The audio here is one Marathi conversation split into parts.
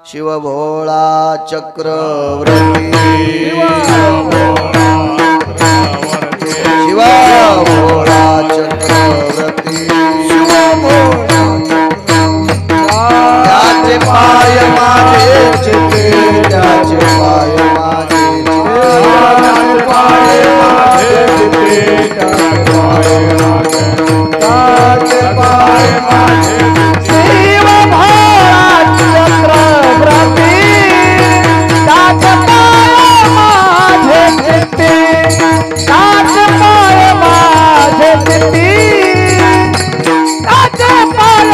शिव भोळा चक्रवर्ती शिव भोळा चक्रवर्ती शिव भोळा त्याचे पाय माझे चिते त्याचे पाय माझे पाय माझे चिते त्याचे पाय माझे शिव भोळा चक्रवर्ती त्याचे पाय माझे चिते त्याचे पाय माझे चिते त्याचे पाय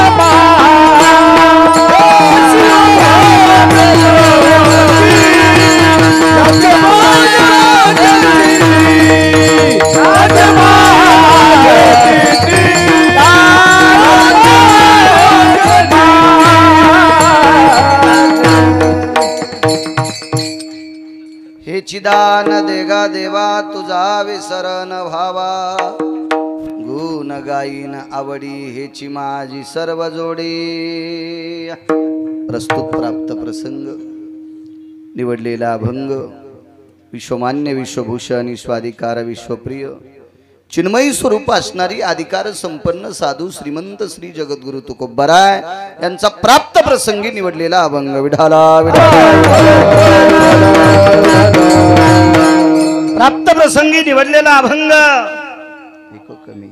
हे चिदान देगा देवा तुझा विसरण भावा गुण गाईन आवडी हेची माझी सर्व जोडी। प्रस्तुत प्राप्त प्रसंग निवडलेला अभंग विश्वमान्य विश्वभूषण स्वाधिकार विश्वप्रिय चिन्मयी स्वरूप असणारी अधिकार संपन्न साधू श्रीमंत श्री जगद्गुरु तुकोबराय यांचा प्राप्त प्रसंगी निवडलेला अभंग। विठाला प्राप्त प्रसंगी निवडलेला अभंग ऐको कमी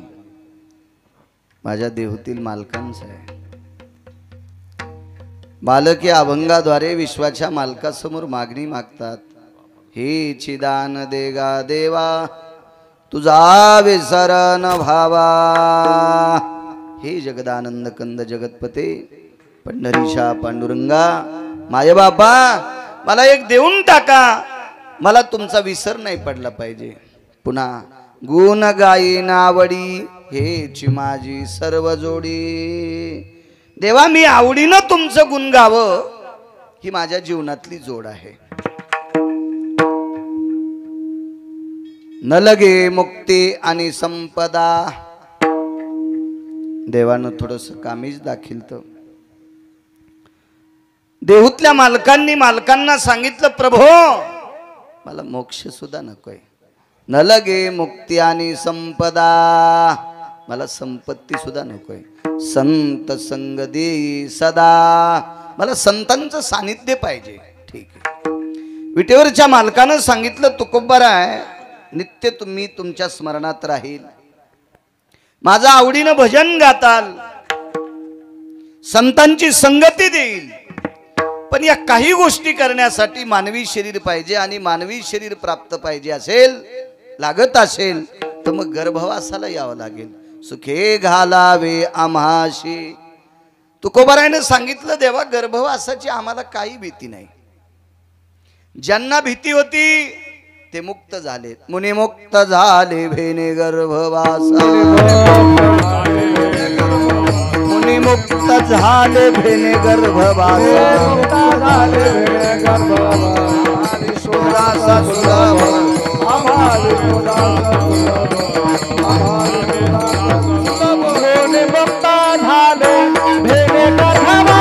माझ्या देहूतील मालकांचा आहे। बालक या अभंगाद्वारे विश्वाच्या मालकासमोर मागणी मागतात। हे चिदान देगा देवा तुझा विसरण भावा हे जगदानंद कंद जगतपते पंढरीशा पांडुरंगा माय बाबा मला एक देऊन टाका मला तुमचा विसर नाही पडला पाहिजे। पुन्हा गुण गायीन आवडी हेची माझी सर्व जोडी। देवा मी आवडीनं तुमचं गुण गावं ही माझ्या जीवनातली जोड आहे। न लगे मुक्ती आणि संपदा देवानं थोडस कामीज दाखिलत। देहूतल्या मालकांना सांगितलं प्रभो मला मोक्ष सुद्धा नकोय। न लगे मुक्ती आणि संपदा मला संपत्ती सुद्धा नकोय। संत संग दे सदा मला संतांचं सानिध्य पाहिजे। ठीक आहे विटेवरच्या मालकानं सांगितलं तुकोबराय नित्य तुम्ही तुमच्या स्मरणात राहील माझं आवडीनं भजन गाताल संतांची संगती देईल पण या काही गोष्टी करण्यासाठी मानवी शरीर पाहिजे आणि मानवी शरीर प्राप्त पाहिजे असेल लागत असेल तर मग गर्भवासाला यावं लागेल। सुखे घालावे आम्हाशी तुकोबरायनं सांगितलं देवा गर्भवासाची आम्हाला काही भीती नाही। ज्यांना भीती होती ते मुक्त झाले मुनी मुक्त झाले भेने गर्भवासा मुनी मुक्त झाले भेने गर्भवासा सुदासा सुदामा मुनी मुक्त झाले भेने गर्भवासा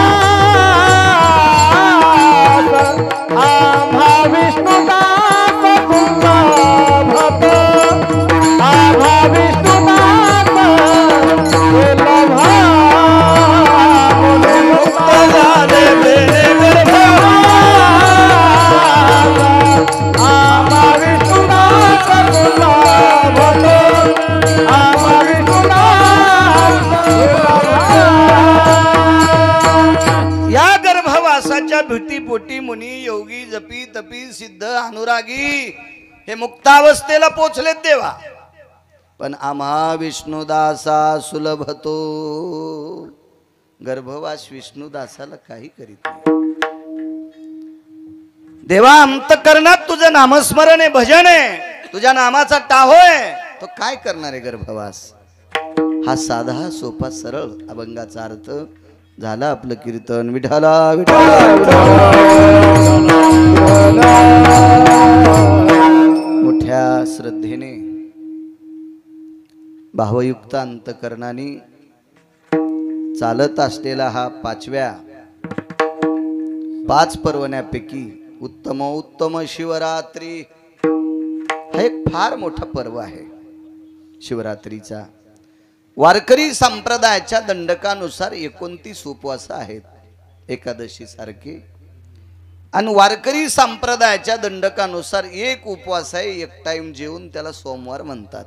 आम्हा विष्णुदास भीतीपोटी मुनी योगी जपी तपी सिद्ध अनुरागी हे मुक्तावस्थेला पोचलेत देवा पण आम्हा विष्णुदासा सुलभतो गर्भवास विष्णुदासाला काही करीत नाही। देवा अंतकरणात तुझं नामस्मरण आहे भजन आहे तुझ्या नामाचा टाहोय तो काय करणार आहे गर्भवास। हा साधा सोपा सरळ अभंगाचा अर्थ झाला आपलं कीर्तन। विठाला मोठ्या श्रद्धेने भावयुक्त अंतकरणाने चालत असलेला हा 5व्या 5 पर्वण्यापैकी उत्तम शिवरात्री हा एक फार मोठा पर्व आहे. शिवरात्रीचा वारकरी संप्रदायाच्या दंडकानुसार 29 उपवास आहेत एकादशी सारखे, आणि वारकरी संप्रदायाच्या दंडकानुसार एक उपवास आहे, एक टाइम जेवून त्याला सोमवार म्हणतात.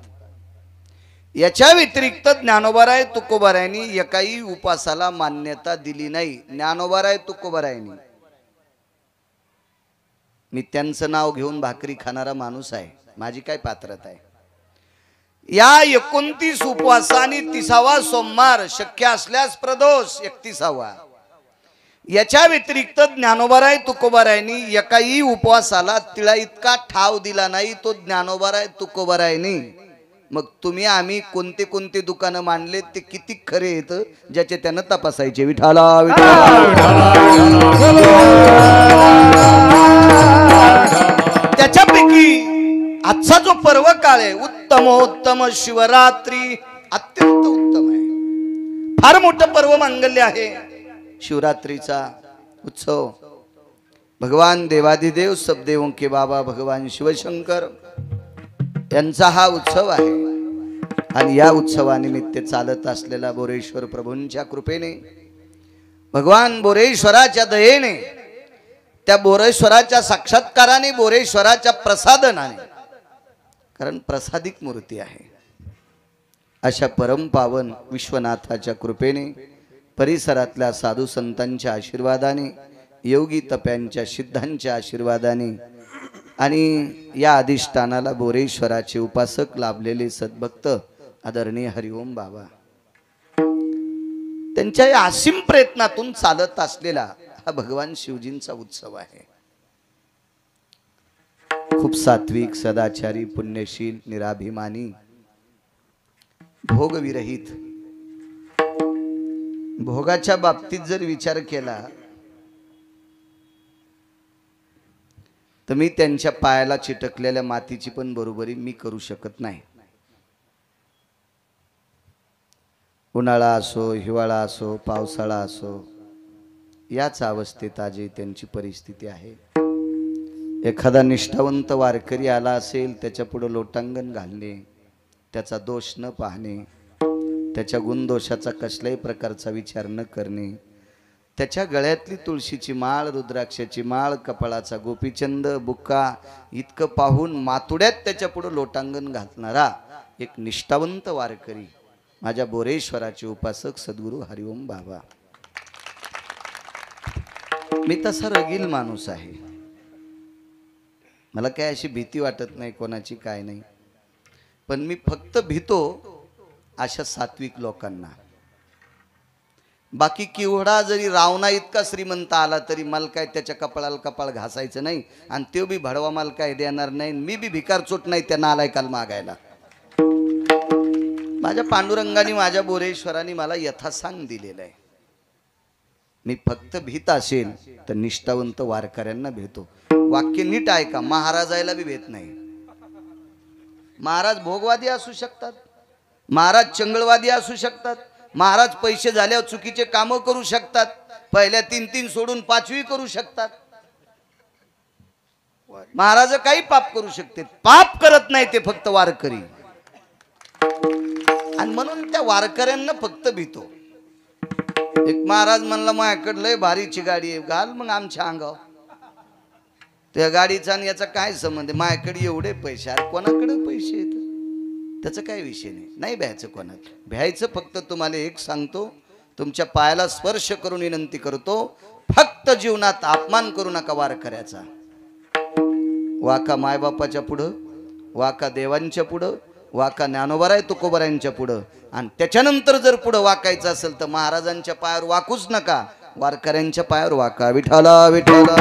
याच्या व्यतिरिक्त ज्ञानोबाराय तुकोबारायांनी एकाही उपवासाला मान्यता दिली नाही. ज्ञानोबाराय तुकोबारायांनी, मी त्यांचं नाव घेऊन भाकरी खाणारा माणूस आहे, माझी काय पात्रता आहे. या 29 उपवासाने 30वा सोमवार शक्य असल्यास प्रदोष 31वा, याच्या व्यतिरिक्त ज्ञानोबाराय तुकोबारायांनी एकाही उपवासाला तिळा इतका ठाव दिला नाही तो ज्ञानोबाराय तुकोबारायांनी. मग तुम्ही आम्ही कोणते कोणते दुकानं मांडले ते किती खरे आहेत ज्याचे त्यानं तपासायचे. विठाला त्याच्यापैकी आजचा जो पर्व काळ आहे उत्तम शिवरात्री अत्यंत उत्तम आहे. फार मोठं पर्व मांगल्य आहे शिवरात्रीचा उत्सव. भगवान देवादिदेव सबदेवों के बाबा भगवान शिवशंकर यांचा हा उत्सव आहे. आणि या उत्सवानिमित्त चालत असलेला बोरेश्वर प्रभूंच्या कृपेने, भगवान बोरेश्वराच्या दयेने, त्या बोरेश्वराच्या साक्षात्काराने, बोरेश्वराच्या प्रसादनाने, कारण प्रसादिक मूर्ती आहे, अशा परमपावन विश्वनाथाच्या कृपेने, परिसरातल्या साधू संतांच्या आशीर्वादाने, योगी तप्यांच्या सिद्धांच्या आशीर्वादाने आणि या अधिष्ठानाला बोरेश्वराचे उपासक लाभलेले सद्भक्त आदरणीय हरिओम बाबा, त्यांच्या या असीम प्रयत्नातून चालत असलेला हा भगवान शिवजींचा उत्सव आहे. खूप सात्विक, सदाचारी, पुण्यशील, निराभिमानी, भोगविरहित. भोगाच्या बाबतीत जर विचार केला तर मी त्यांच्या पायाला चिटकलेल्या मातीची पण बरोबरी मी करू शकत नाही. उन्हाळा असो, हिवाळा असो, पावसाळा असो, याच अवस्थेत आजही त्यांची परिस्थिती आहे. एखादा निष्ठावंत वारकरी आला असेल, त्याच्या पुढे लोटांगण घालणे, त्याचा दोष न पाहणे, त्याच्या गुणदोषाचा कसल्याही प्रकारचा विचार न करणे, त्याच्या गळ्यातली तुळशीची माळ, रुद्राक्षाची माळ, कपाळाचा गोपीचंद, बुक्का इतकं पाहून मातुड्यात त्याच्या पुढे लोटांगण घालणारा एक निष्ठावंत वारकरी माझ्या बोरेश्वराचे उपासक सद्गुरू हरिओम बाबा. मी तसा रगील माणूस आहे, मला काय अशी भीती वाटत नाही कोणाची, काय नाही. पण मी फक्त भीतो अशा सात्विक लोकांना. बाकी किवडा जरी रावणा इतका श्रीमंत आला तरी मला काय त्याच्या कपाळाला कपाळ घासायचं नाही, आणि तो बी भडवा मला काय देणार नाही. मी बी भिकारचोट नाही त्यांना आलाय काल मागायला. माझ्या पांडुरंगाने, माझ्या बोरेश्वराने मला यथासांग दिलेलं आहे. मी फक्त भीत असेल तर निष्ठावंत वारकऱ्यांना भेटतो. वाक्य नीट ऐका, महाराजायला बी भेट नाही. महाराज भोगवादी असू शकतात, महाराज चंगळवादी असू शकतात, महाराज पैसे झाल्यावर चुकीचे कामं करू शकतात, पहिल्या 3 सोडून 5वी करू शकतात. महाराज काही पाप करू शकते, पाप करत नाही ते फक्त वारकरी. आणि म्हणून त्या वारकऱ्यांना फक्त भीतो. एक महाराज म्हणला माझ्याकडे लय भारीची गाडी आहे, घाल मग आमच्या अंगावर. त्या गाडीचा आणि याचा काय संबंध आहे? माझ्याकडे एवढे पैसे, अरे कोणाकडे पैसे आहेत त्याचा काय विषय नाही. नाही भ्यायचं कोणाला, भ्यायचं फक्त तुम्हाला एक सांगतो, तुमच्या पायाला स्पर्श करून विनंती करतो, फक्त जीवनात अपमान करू नका वारकऱ्याचा. वाका मायबापाच्या पुढं, वाका देवांच्या पुढं, वाका ज्ञानोबाराय तुकोबारायांच्या पुढं, आणि त्याच्यानंतर जर पुढं वाकायचं असेल तर महाराजांच्या पायावर वाकूच नका, वारकऱ्यांच्या पायावर वाका. विठाला विठाला.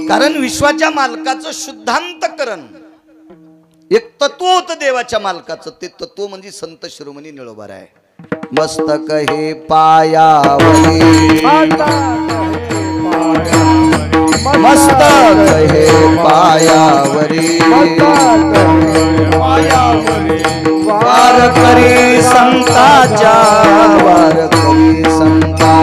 कारण विश्वाच्या मालकाचं शुद्धांतकरण एक तत्व होतं देवाच्या मालकाचं. ते तत्व म्हणजे संत शिरोमणी निळोबाराय. मस्तक हे पायावरी, मस्तक हे पायावरी, वारकरी संताच्या, वारकरी संता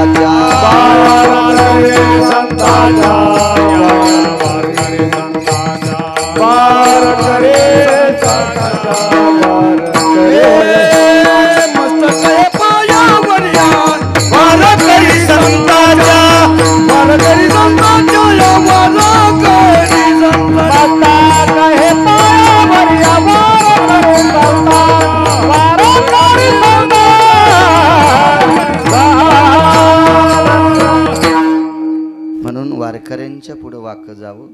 वारकऱ्यांच्या पुढे वाक जावं.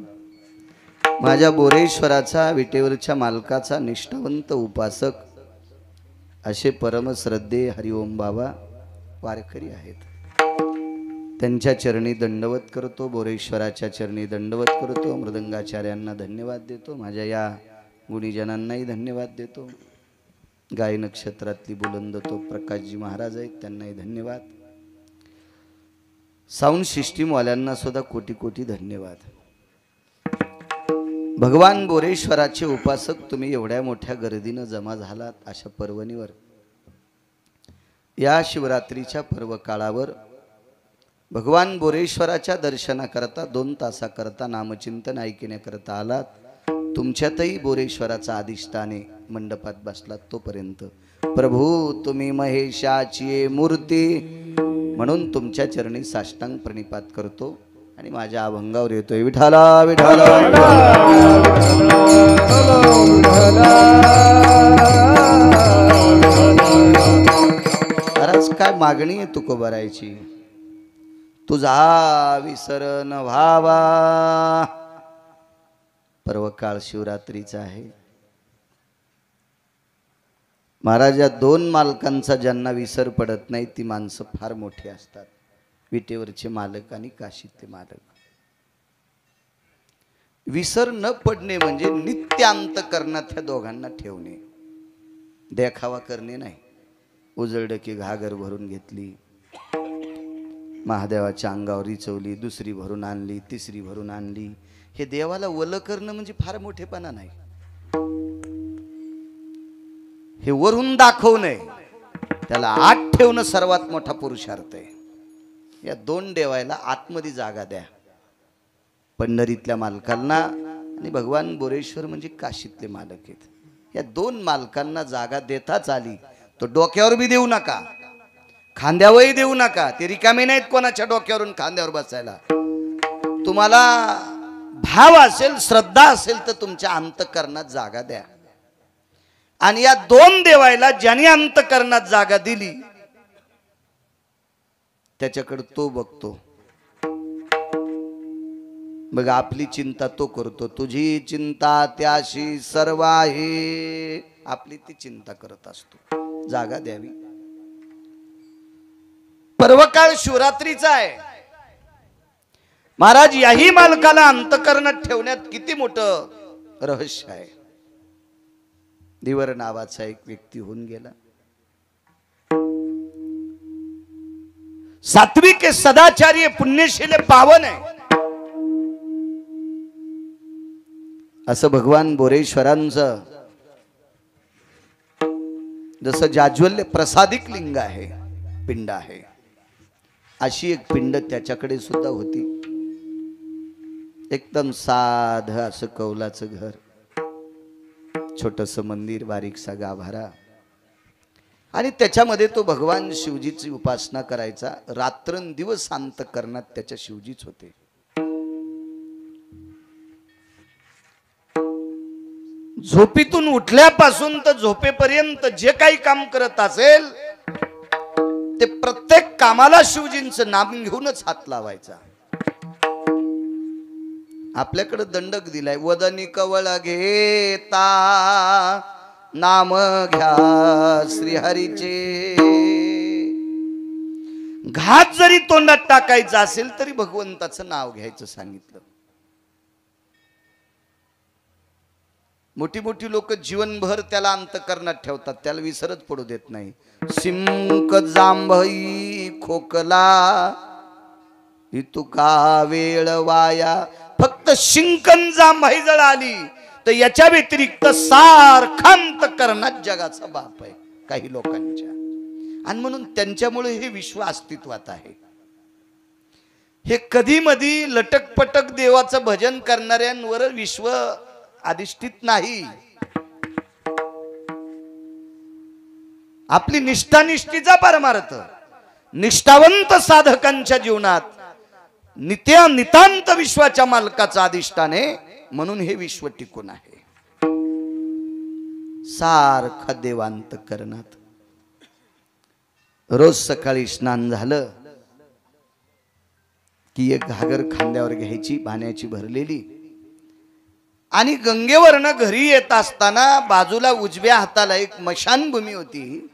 माझ्या बोरेश्वराचा विटेवरच्या मालकाचा निष्ठावंत उपासक असे परमश्रद्धे हरिओम बाबा वारकरी आहेत. त्यांच्या चरणी दंडवत करतो. बोरेश्वराच्या चरणी दंडवत करतो. मृदंगाचार्यांना धन्यवाद देतो. माझ्या या गुणीजनांनाही धन्यवाद देतो. गाय नक्षत्रातली बुलंद तो प्रकाशजी महाराज आहेत, त्यांनाही धन्यवाद. साऊंड सिस्टीमवाल्यांना सुद्धा कोटी कोटी धन्यवाद. भगवान बोरेश्वराचे उपासक तुम्ही एवढ्या मोठ्या गर्दीनं जमा झालात अशा पर्वणीवर, या शिवरात्रीच्या पर्व काळावर भगवान बोरेश्वराच्या दर्शनाकरता 2 तासाकरता नामचिंतन ऐकण्याकरता आलात. तुमच्यातही बोरेश्वराचा अधिष्ठाने मंडपात बसलात. तोपर्यंत प्रभू तुम्ही महेशाची मूर्ती म्हणून तुमच्या चरणी साष्टांग प्रणिपात करतो आणि माझ्या अभंगावर येतोय विठाला विठाला. आज काय मागणी आहे तुकोबारायची? तुझा विसर न व्हावा. पर्वकाळ शिवरात्रीचा आहे. महाराज, या 2 मालकांचा ज्यांना विसर पडत नाही ती माणसं फार मोठी असतात. विटेवरचे मालक आणि काशीतले मालक. विसर न पडणे म्हणजे नित्य अंतःकरणात ह्या दोघांना ठेवणे, देखावा करणे नाही. उजळड की घागर भरून घेतली, महादेवाच्या अंगावर रिचवली, दुसरी भरून आणली, तिसरी भरून आणली. हे देवाला वल करणं म्हणजे फार मोठेपणा नाही. हे वरून दाखवणे, त्याला आत ठेवणं सर्वात मोठा पुरुषार्थ आहे. या 2 देवायला आतमध्ये जागा द्या. पंढरीतल्या मालकांना आणि भगवान बोरेश्वर म्हणजे काशीतले मालक आहेत. या 2 मालकांना जागा देताच आली तो डोक्यावर बी देऊ नका, खांद्यावरही देऊ नका. ते रिकामे नाहीत कोणाच्या डोक्यावरून खांद्यावर बसायला. तुम्हाला भाव असेल, श्रद्धा असेल तर तुमच्या अंतःकरणात जागा द्या. आणि या 2 देवायला ज्याने अंतःकरणात जागा दिली त्याच्याकडे तो बघतो. बघ, आपली चिंता तो करतो. तुझी चिंता त्याशी सर्व आहे, आपली ती चिंता करत असतो. जागा द्यावी. पर्वकाळ शिवरात्रीचा आहे. महाराज, याही मालकाला अंतःकरणात ठेवण्यात किती मोठं रहस्य आहे. दिवर नावाचा एक व्यक्ती होऊन गेला. सात्विक सदाचारी पुण्यशील पावन आहे. असं भगवान बोरेश्वरांचं जसं जाज्वल्य प्रसादिक लिंग आहे, पिंड आहे, अशी एक पिंड त्याच्याकडे सुद्धा होती. एकदम साध असं कौलाचं घर, छोटस मंदिर, बारीकसा गाभारा, आणि त्याच्यामध्ये तो भगवान शिवजीची उपासना करायचा. रात्रंदिवस अंतःकरणात त्याच्या शिवजीच होते. झोपेतून उठल्यापासून तर झोपेपर्यंत जे काही काम करत असेल ते प्रत्येक कामाला शिवजींचं नाम घेऊनच हात लावायचा. आपल्याकडे दंडक दिलाय, वदनी कवळ घेता नाम घ्या श्रीहरीचे. घात जरी तोंडात टाकायचा असेल तरी भगवंताचं नाव घ्यायचं सांगितलं. मोठी मोठी लोक जीवनभर त्याला अंतःकरणात ठेवतात, त्याला विसरत पडू देत नाही. सिंक जांभई खोकला ही तुका वेळ वाया. फक्त शिंकन जांभई जळ आली तर याच्या व्यतिरिक्त सारखा अंतःकरणात जगाचा बाप आहे काही लोकांच्या. आणि म्हणून त्यांच्यामुळे हे विश्व अस्तित्वात आहे. हे कधी मधी लटकपटक देवाचं भजन करणाऱ्यांवर विश्व अधिष्ठित नाही. आपली निष्ठानिष्ठीचा परमार्थ निष्ठावंत साधकांच्या जीवनात नित्य नितांत विश्वाच्या मालकाचा अधिष्ठान आहे. म्हणून हे विश्व टिकून आहे. सारखा देवांत करणात. रोज सकाळी स्नान झालं की एक घागर खांद्यावर घ्यायची पाण्याची भरलेली, आणि गंगेवरनं घरी येत असताना बाजूला उजव्या हाताला एक मशानभूमी होती,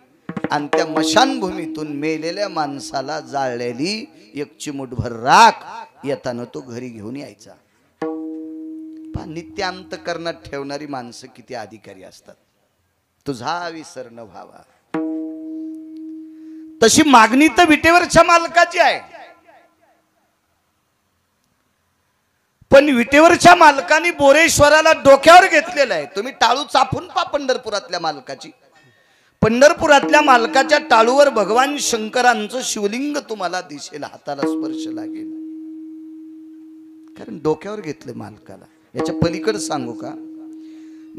आणि त्या मशानभूमीतून मेलेल्या माणसाला जाळलेली एक चिमूटभर राख येताना तो घरी घेऊन यायचा. नित्य अंतःकरणात ठेवणारी माणसं किती अधिकारी असतात. तुझा विसर न व्हावा, तशी मागणी तर विटेवरच्या मालकाची आहे. पण विटेवरच्या मालकाने बोरेश्वराला डोक्यावर घेतलेलं आहे. तुम्ही टाळू चापून पा पंढरपुरातल्या मालकाची. पंढरपुरातल्या मालकाच्या टाळूवर भगवान शंकरांचं शिवलिंग तुम्हाला दिसेल, हाताला स्पर्श लागेल, कारण डोक्यावर घेतले मालकाला. याच्या पलीकडे सांगू का,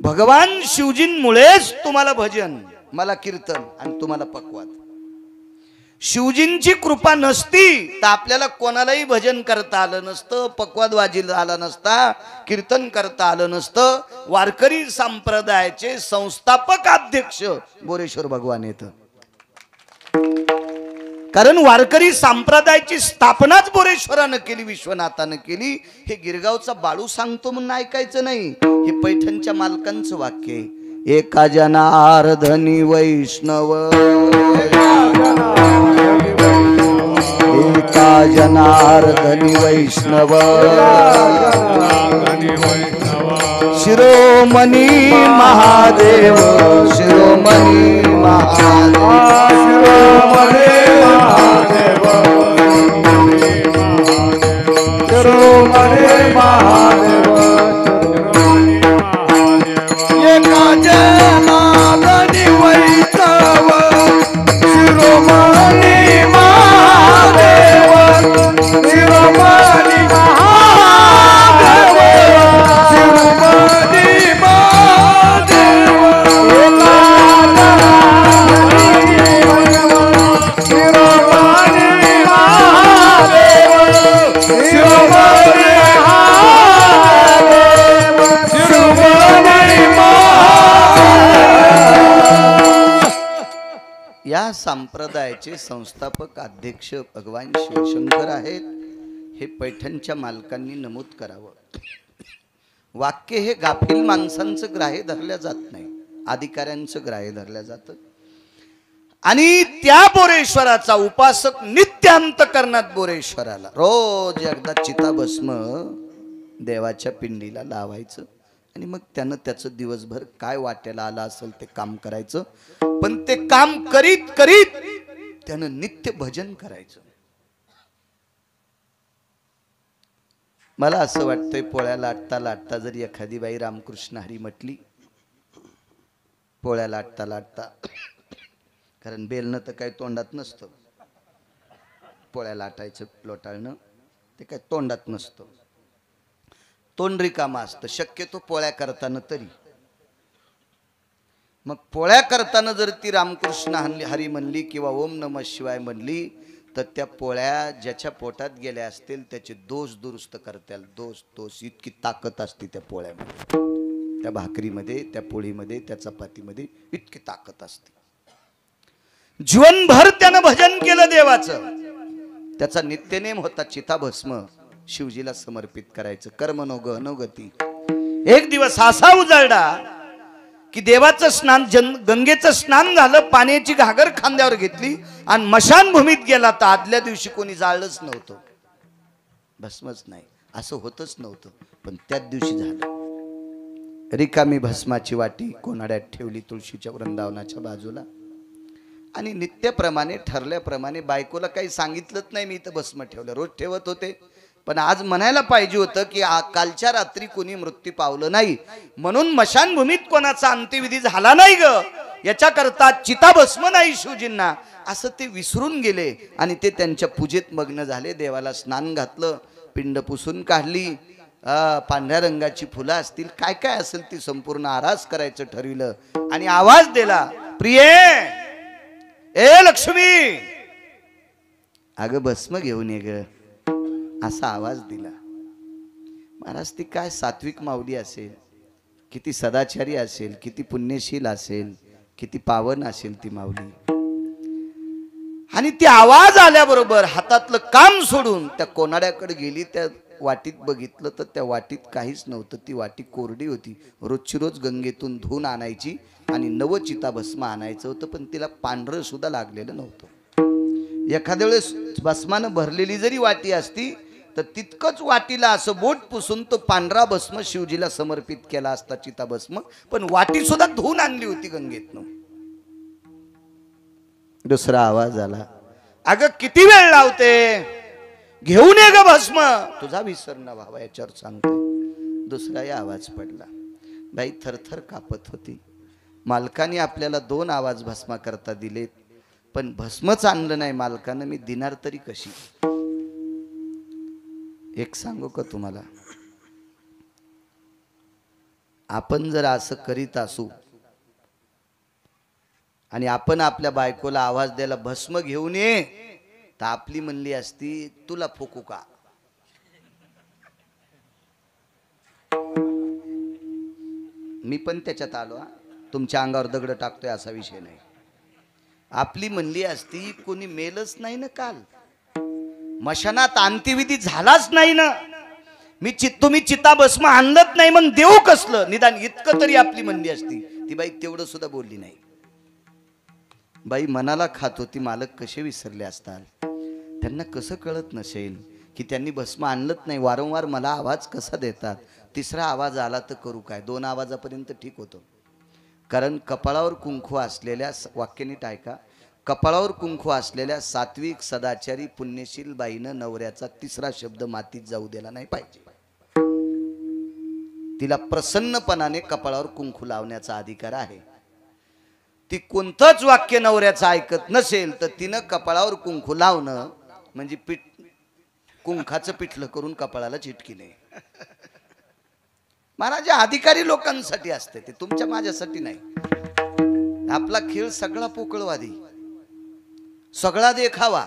भगवान शिवजींमुळेच तुम्हाला भजन, मला कीर्तन आणि तुम्हाला पक्वाद. शिवजींची कृपा नसती तर आपल्याला कोणालाही भजन करता आलं नसतं, पक्वाद वाजीला आला नसता, कीर्तन करता आलं नसतं. वारकरी संप्रदायाचे संस्थापक अध्यक्ष बोरेश्वर भगवान येतं, कारण वारकरी संप्रदायाची स्थापनाच बोरेश्वरानं केली, विश्वनाथानं केली. हे गिरगावचा बाळू सांगतो म्हणून ऐकायचं नाही, हे पैठणच्या मालकांचं वाक्य आहे. एका जनार्दनी वैष्णव, एका जनार्दनी वैष्णव, शिरोमणी महादेव, शिरोमणी महादेव, शिरोमणी महादेव, एका जनार्दनी वैष्णव, शिरोमणी महादेव, शिरोमणी महादेव, शिरोमणी महादेव, या संप्रदायाचे संस्थापक अध्यक्ष भगवान शिवशंकर आहेत. हे पैठणच्या मालकांनी नमूद करावं. वाक्य हे गाफील माणसांचं ग्राह्य धरल्या जात नाही, अधिकाऱ्यांचं ग्राह्य धरल्या जातं. आणि त्या बोरेश्वराचा उपासक नित्य अंतःकरणात बोरेश्वराला रोज एकदा चिताभस्म देवाच्या पिंडीला लावायचं, आणि मग त्यानं त्याचं दिवसभर काय वाट्याला आलं असेल ते काम करायचं. पण ते काम करीत करीत त्यानं नित्य भजन करायचं. मला असं वाटतंय, पोळ्या लाटता लाटता जरी एखादी बाई रामकृष्ण हरी म्हटली, पोळ्या लाटता लाटता, कारण बेलणं तर काही तोंडात नसतं, पोळ्या लाटायचं लोटाळणं ते काय तोंडात नसतं, तोंड रिकामं असतं शक्यतो पोळ्या करताना तरी. मग पोळ्या करताना जर ती रामकृष्ण हरी म्हणली किंवा ओम नमः शिवाय म्हणली, तर त्या पोळ्या ज्याच्या पोटात गेल्या असतील त्याचे दोष दुरुस्त करतील. दोष इतकी ताकद असते त्या पोळ्यामध्ये, त्या भाकरीमध्ये, त्या पोळीमध्ये, त्या चपातीमध्ये इतकी ताकद असते. जीवनभर त्यानं भजन केलं देवाचं. त्याचा नित्यनेम होता चिताभस्म शिवजीला समर्पित करायचं. कर्म नो गती. एक दिवस असा उजाडला की देवाचं स्नान, गंगेचं स्नान झालं, पाण्याची घागर खांद्यावर घेतली आणि मशानभूमीत गेला, तर आदल्या दिवशी कोणी जाळलंच नव्हतं, भस्मच नाही, असं होतच नव्हतं. पण त्याच दिवशी झालं. रिकामी भस्माची वाटी कोणाड्यात ठेवली तुळशीच्या वृंदावनाच्या बाजूला, आणि नित्यप्रमाणे ठरल्याप्रमाणे बायकोला काही सांगितलंच नाही मी इथं भस्म ठेवलं, रोज ठेवत होते. पण आज म्हणायला पाहिजे होतं की कालच्या रात्री कोणी मृत्यू पावलं नाही, म्हणून मशानभूमीत कोणाचा अंत्यविधी झाला नाही ग, याच्याकरता चिताभस्म नाही शिवजींना, असं ते विसरून गेले. आणि ते त्यांच्या पूजेत मग्न झाले. देवाला स्नान घातलं, पिंड पुसून काढली, पांढऱ्या रंगाची फुलं असतील, काय काय असेल ती संपूर्ण आरास करायचं ठरविलं. आणि आवाज दिला, प्रिये, ए लक्ष्मी, अगं भस्म घेऊन ये ग, असा आवाज दिला. महाराज ती काय सात्विक माऊली असेल, किती सदाचारी असेल, किती पुण्यशील असेल, किती पावन असेल ती माऊली. आणि ती आवाज आल्याबरोबर हातातलं काम सोडून त्या कोनाड्याकडे गेली. त्या वाटीत बघितलं तर त्या वाटीत काहीच नव्हतं. ती वाटी कोरडी होती. रोजची रोज गंगेतून धुवून आणायची आणि नव चिताभस्म आणायचं होतं, पण तिला पांढरं सुद्धा लागलेलं नव्हतं. एखाद्या वेळेस भस्मानं भरलेली जरी वाटी असती तर तितकंच वाटीला असं बोट पुसून तो पांढरा भस्म शिवजीला समर्पित केला असता, चिताभस्म. पण वाटी सुद्धा धुवून आणली होती गंगेतनं. दुसरा आवाज आला, अगं किती वेळ लावते, घेऊन ये ग भस्म, तुझा विसर न व्हावा याच्यावर सांगते. दुसराही आवाज पडला. बाई थरथर कापत होती. मालकाने आपल्याला 2 आवाज भस्मा करता दिलेत, पण भस्मच आणलं नाही मालकानं, मी दिनार तरी कशी. एक सांगू का तुम्हाला, आपण जर असं करीत असू आणि आपण आपल्या बायकोला आवाज द्यायला भस्म घेऊन ये, तर आपली म्हणली असती तुला फुकू का. मी पण त्याच्यात आलो, तुमच्या अंगावर दगड टाकतोय असा विषय नाही. आपली म्हणली असती कोणी मेलच नाही ना, काल मशानात अंत्यविधी झालाच नाही ना, तुम्ही चिताभस्म आणलत नाही, मग देऊ कसलं, निदान इतकं तरी आपली म्हणली असती. ती बाई तेवढं सुद्धा बोलली नाही. बाई मनाला खात होती. मालक कसे विसरले असतात, त्यांना कसं कळत नसेल की त्यांनी भस्म आणलंच नाही. वारंवार मला आवाज कसा देतात. तिसरा आवाज आला तर करू काय. 2 आवाजापर्यंत ठीक होतं. कारण कपाळावर कुंकू असलेल्या, वाक्य नीट ऐका, कपाळावर कुंकू असलेल्या सात्विक सदाचारी पुण्यशील बाईनं नवऱ्याचा तिसरा शब्द मातीत जाऊ दिला नाही पाहिजे. तिला प्रसन्नपणाने कपाळावर कुंकू लावण्याचा अधिकार आहे. ती कोणतंच वाक्य नवऱ्याचं ऐकत नसेल तर तिनं कपाळावर कुंकू लावणं म्हणजे कुंखाचं पिठलं करून कपाळाला चिटकिने. महाराज अधिकारी लोकांसाठी असते, ते तुमच्या माझ्यासाठी नाही. आपला खेळ सगळा पोकळवादी, सगळा देखावा,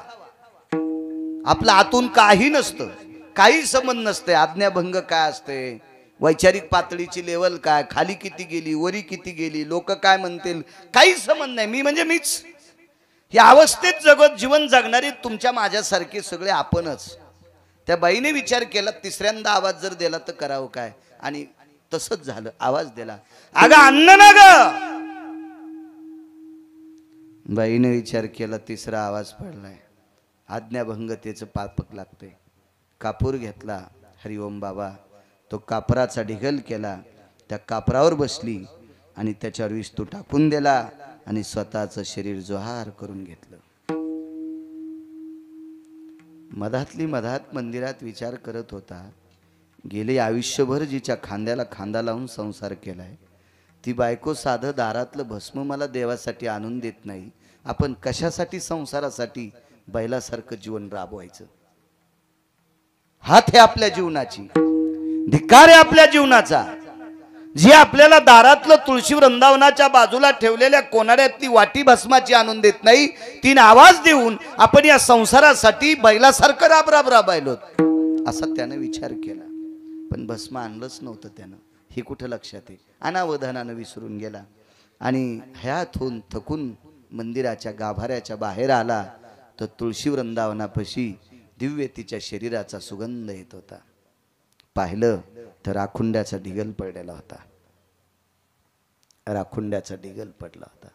आपला आतून काही नसतं, काही संबंध नसते. आज्ञाभंग काय असते, वैचारिक पातळीची लेवल काय, खाली किती गेली, वरी किती गेली, लोक काय म्हणतील, काही संबंध नाही. मी म्हणजे मीच. या अवस्थेत जगत जीवन जगणारे तुमच्या माझ्यासारखे सगळे आपणच. त्या बाईने विचार केला, तिसऱ्यांदा आवाज जर दिला तर करावं काय, आणि तसंच झालं. आवाज दिला, अगं अन्न ना ग. बाईने विचार केला, तिसरा आवाज पडलाय, आज्ञाभंगतेचं पापक लागते. कापूर घेतला, हरिओम बाबा. तो कापराचा ढिगल केला, त्या कापरावर बसली आणि त्याच्यावर विस्तू टाकून दिला आणि स्वतःचं शरीर जोहार करून घेतलं. मधातली मधात मंदिरात विचार करत होता, गेले आयुष्यभर जिच्या खांद्याला खांदा लावून संसार केलाय, ती बायको साधं दारातलं भस्म मला देवासाठी आणून देत नाही. आपण कशासाठी संसारासाठी बैलासारखं जीवन राबवायचं. हात हे आपल्या जीवनाची, धिक्कार आहे आपल्या जीवनाचा. जी आपल्याला दारातलं तुळशी वृंदावनाच्या बाजूला ठेवलेल्या कोनाड्यातली वाटी भस्माची आणून देत नाही, तीन आवाज देऊन आपण या संसारासाठी बैलासारखं राबायलो, असा त्याने विचार केला. पण भस्म आणलंच नव्हतं त्यानं. हे कुठं लक्षात आहे. अनावधानानं विसरून गेला आणि हयातून थकून मंदिराच्या गाभाऱ्याच्या बाहेर आला तर तुळशी वृंदावनापाशी दिव्य तिच्या शरीराचा सुगंध येत होता. पाहिलं तर राखुंड्याचा ढिगल पडलेला होता. राखुंड्याचा ढिगल पडला होता.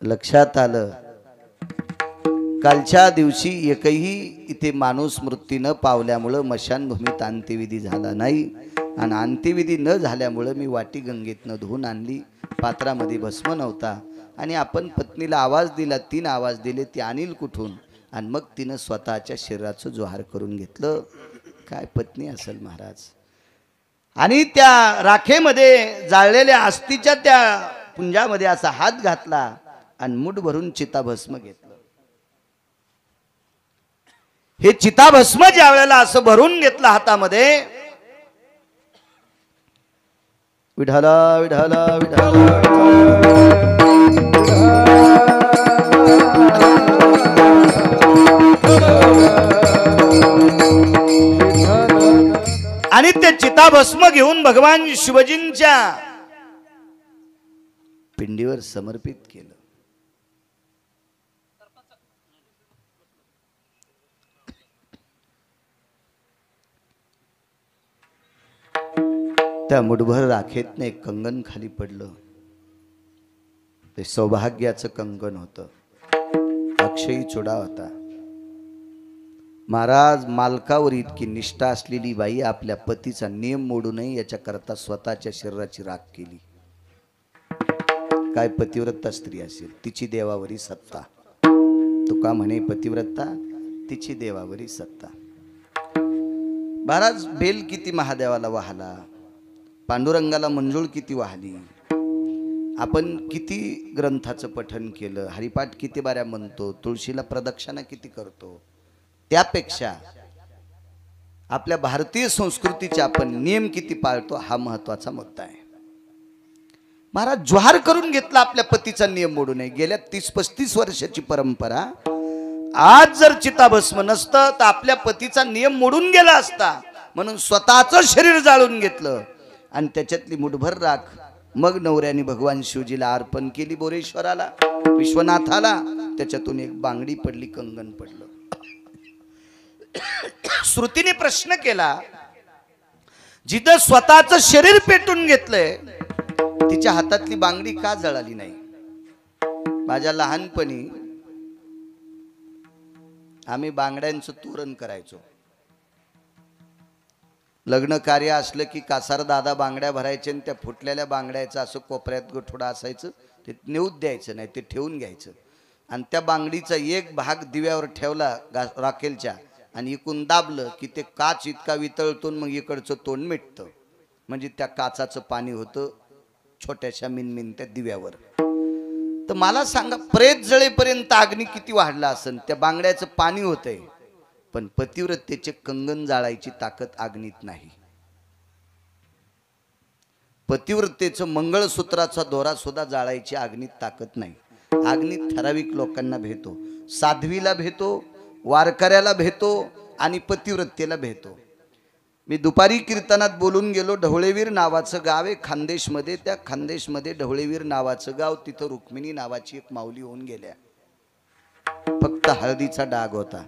लक्षात आलं, कालच्या दिवशी एकही इथे माणूस मृत्यू न पावल्यामुळं मशानभूमीत अंत्यविधी झाला नाही, आणि अंत्यविधी न झाल्यामुळं मी वाटी गंगेतनं धुवून आणली. पात्रामध्ये भस्म नव्हता आणि आपण पत्नीला आवाज दिला, 3 आवाज दिले, ती आणील कुठून, आणि मग तिनं स्वतःच्या शरीराचं जोहार करून घेतलं. काय पत्नी असेल महाराज. आणि त्या राखेमध्ये जाळलेल्या अस्थिच्या त्या पुंजामध्ये असा हात घातला आणि मूठ भरून चिताभस्म घेतलं. हे चिताभस्म ज्या वेळेला असं भरून घेतलं हातामध्ये, विठाला विठाला विठाला आणि ते चिताभस्म घेऊन भगवान शिवजींच्या पिंडीवर समर्पित केलं. त्या मुठभर राखेतने एक कंगन खाली पडलं. ते सौभाग्याचं कंगन होतं. अक्षयी चुडा होता. महाराज, मालकावर इतकी निष्ठा असलेली बाई आपल्या पतीचा नियम मोडू नये याच्याकरता स्वतःच्या शरीराची राख केली. काय पतिव्रता स्त्री असेल, तिची देवावरी सत्ता. तुका म्हणे पतिव्रता, तिची देवावरी सत्ता. महाराज, बेल किती महादेवाला वाहला, पांडुरंगाला मंजुळ किती वाहली, आपण किती ग्रंथाचं पठन केलं, हरिपाठ किती बाऱ्या म्हणतो, तुळशीला प्रदक्षिणा किती करतो, त्यापेक्षा आपल्या भारतीय संस्कृतीचे आपण नियम किती पाळतो हा महत्वाचा मुद्दा आहे. महाराज ज्वार करून घेतला आपल्या पतीचा नियम मोडू नये. गेल्या 30-35 वर्षाची परंपरा. आज जर चिताभस्म नसतं तर आपल्या पतीचा नियम मोडून गेला असता. म्हणून स्वतःचं शरीर जाळून घेतलं आणि त्याच्यातली मुठभर राख मग नवऱ्याने भगवान शिवजीला अर्पण केली, बोरेश्वराला, विश्वनाथाला. त्याच्यातून एक बांगडी पडली, कंगन पडलं. श्रुतीने प्रश्न केला, जिथं स्वतःचं शरीर पेटून घेतलंय तिच्या हातातली बांगडी का जळाली नाही? माझ्या लहानपणी आम्ही बांगड्यांचं तोरण करायचो. लग्न कार्य असलं की कासार दादा बांगड्या भरायचे आणि त्या फुटलेल्या बांगड्याचं असं कोपऱ्यात गोठोडा असायचं, ते नेऊच द्यायचं नाही, ते ठेवून घ्यायचं. आणि त्या बांगडीचा एक भाग दिव्यावर ठेवला राखेलच्या आणि इकून दाबलं की ते काच इतका वितळतून मग इकडचं तोंड मिटतं. म्हणजे त्या काचाचं पाणी होतं छोट्याशा मिनमिनत्या दिव्यावर. तर मला सांगा, प्रेत जळेपर्यंत अग्नी किती वाढला असेल, त्या बांगड्याचं पाणी होतंय, पण पतिव्रतेचे कंगन जाळायची ताकद अग्नीत नाही. पतिव्रतेचं मंगळसूत्राचा दोरा सुद्धा जाळायची अग्नीत ताकद नाही. अग्नीत ठराविक लोकांना भेटतो, साध्वीला भेटतो, वारकऱ्याला भेटतो आणि पतिव्रतेला भेटतो. मी दुपारी कीर्तनात बोलून गेलो. ढवळेवीर नावाचं गाव आहे खानदेशमध्ये. त्या खानदेशमध्ये ढवळेवीर नावाचं गाव, तिथं रुक्मिणी नावाची एक माऊली होऊन गेल्या. फक्त हळदीचा डाग होता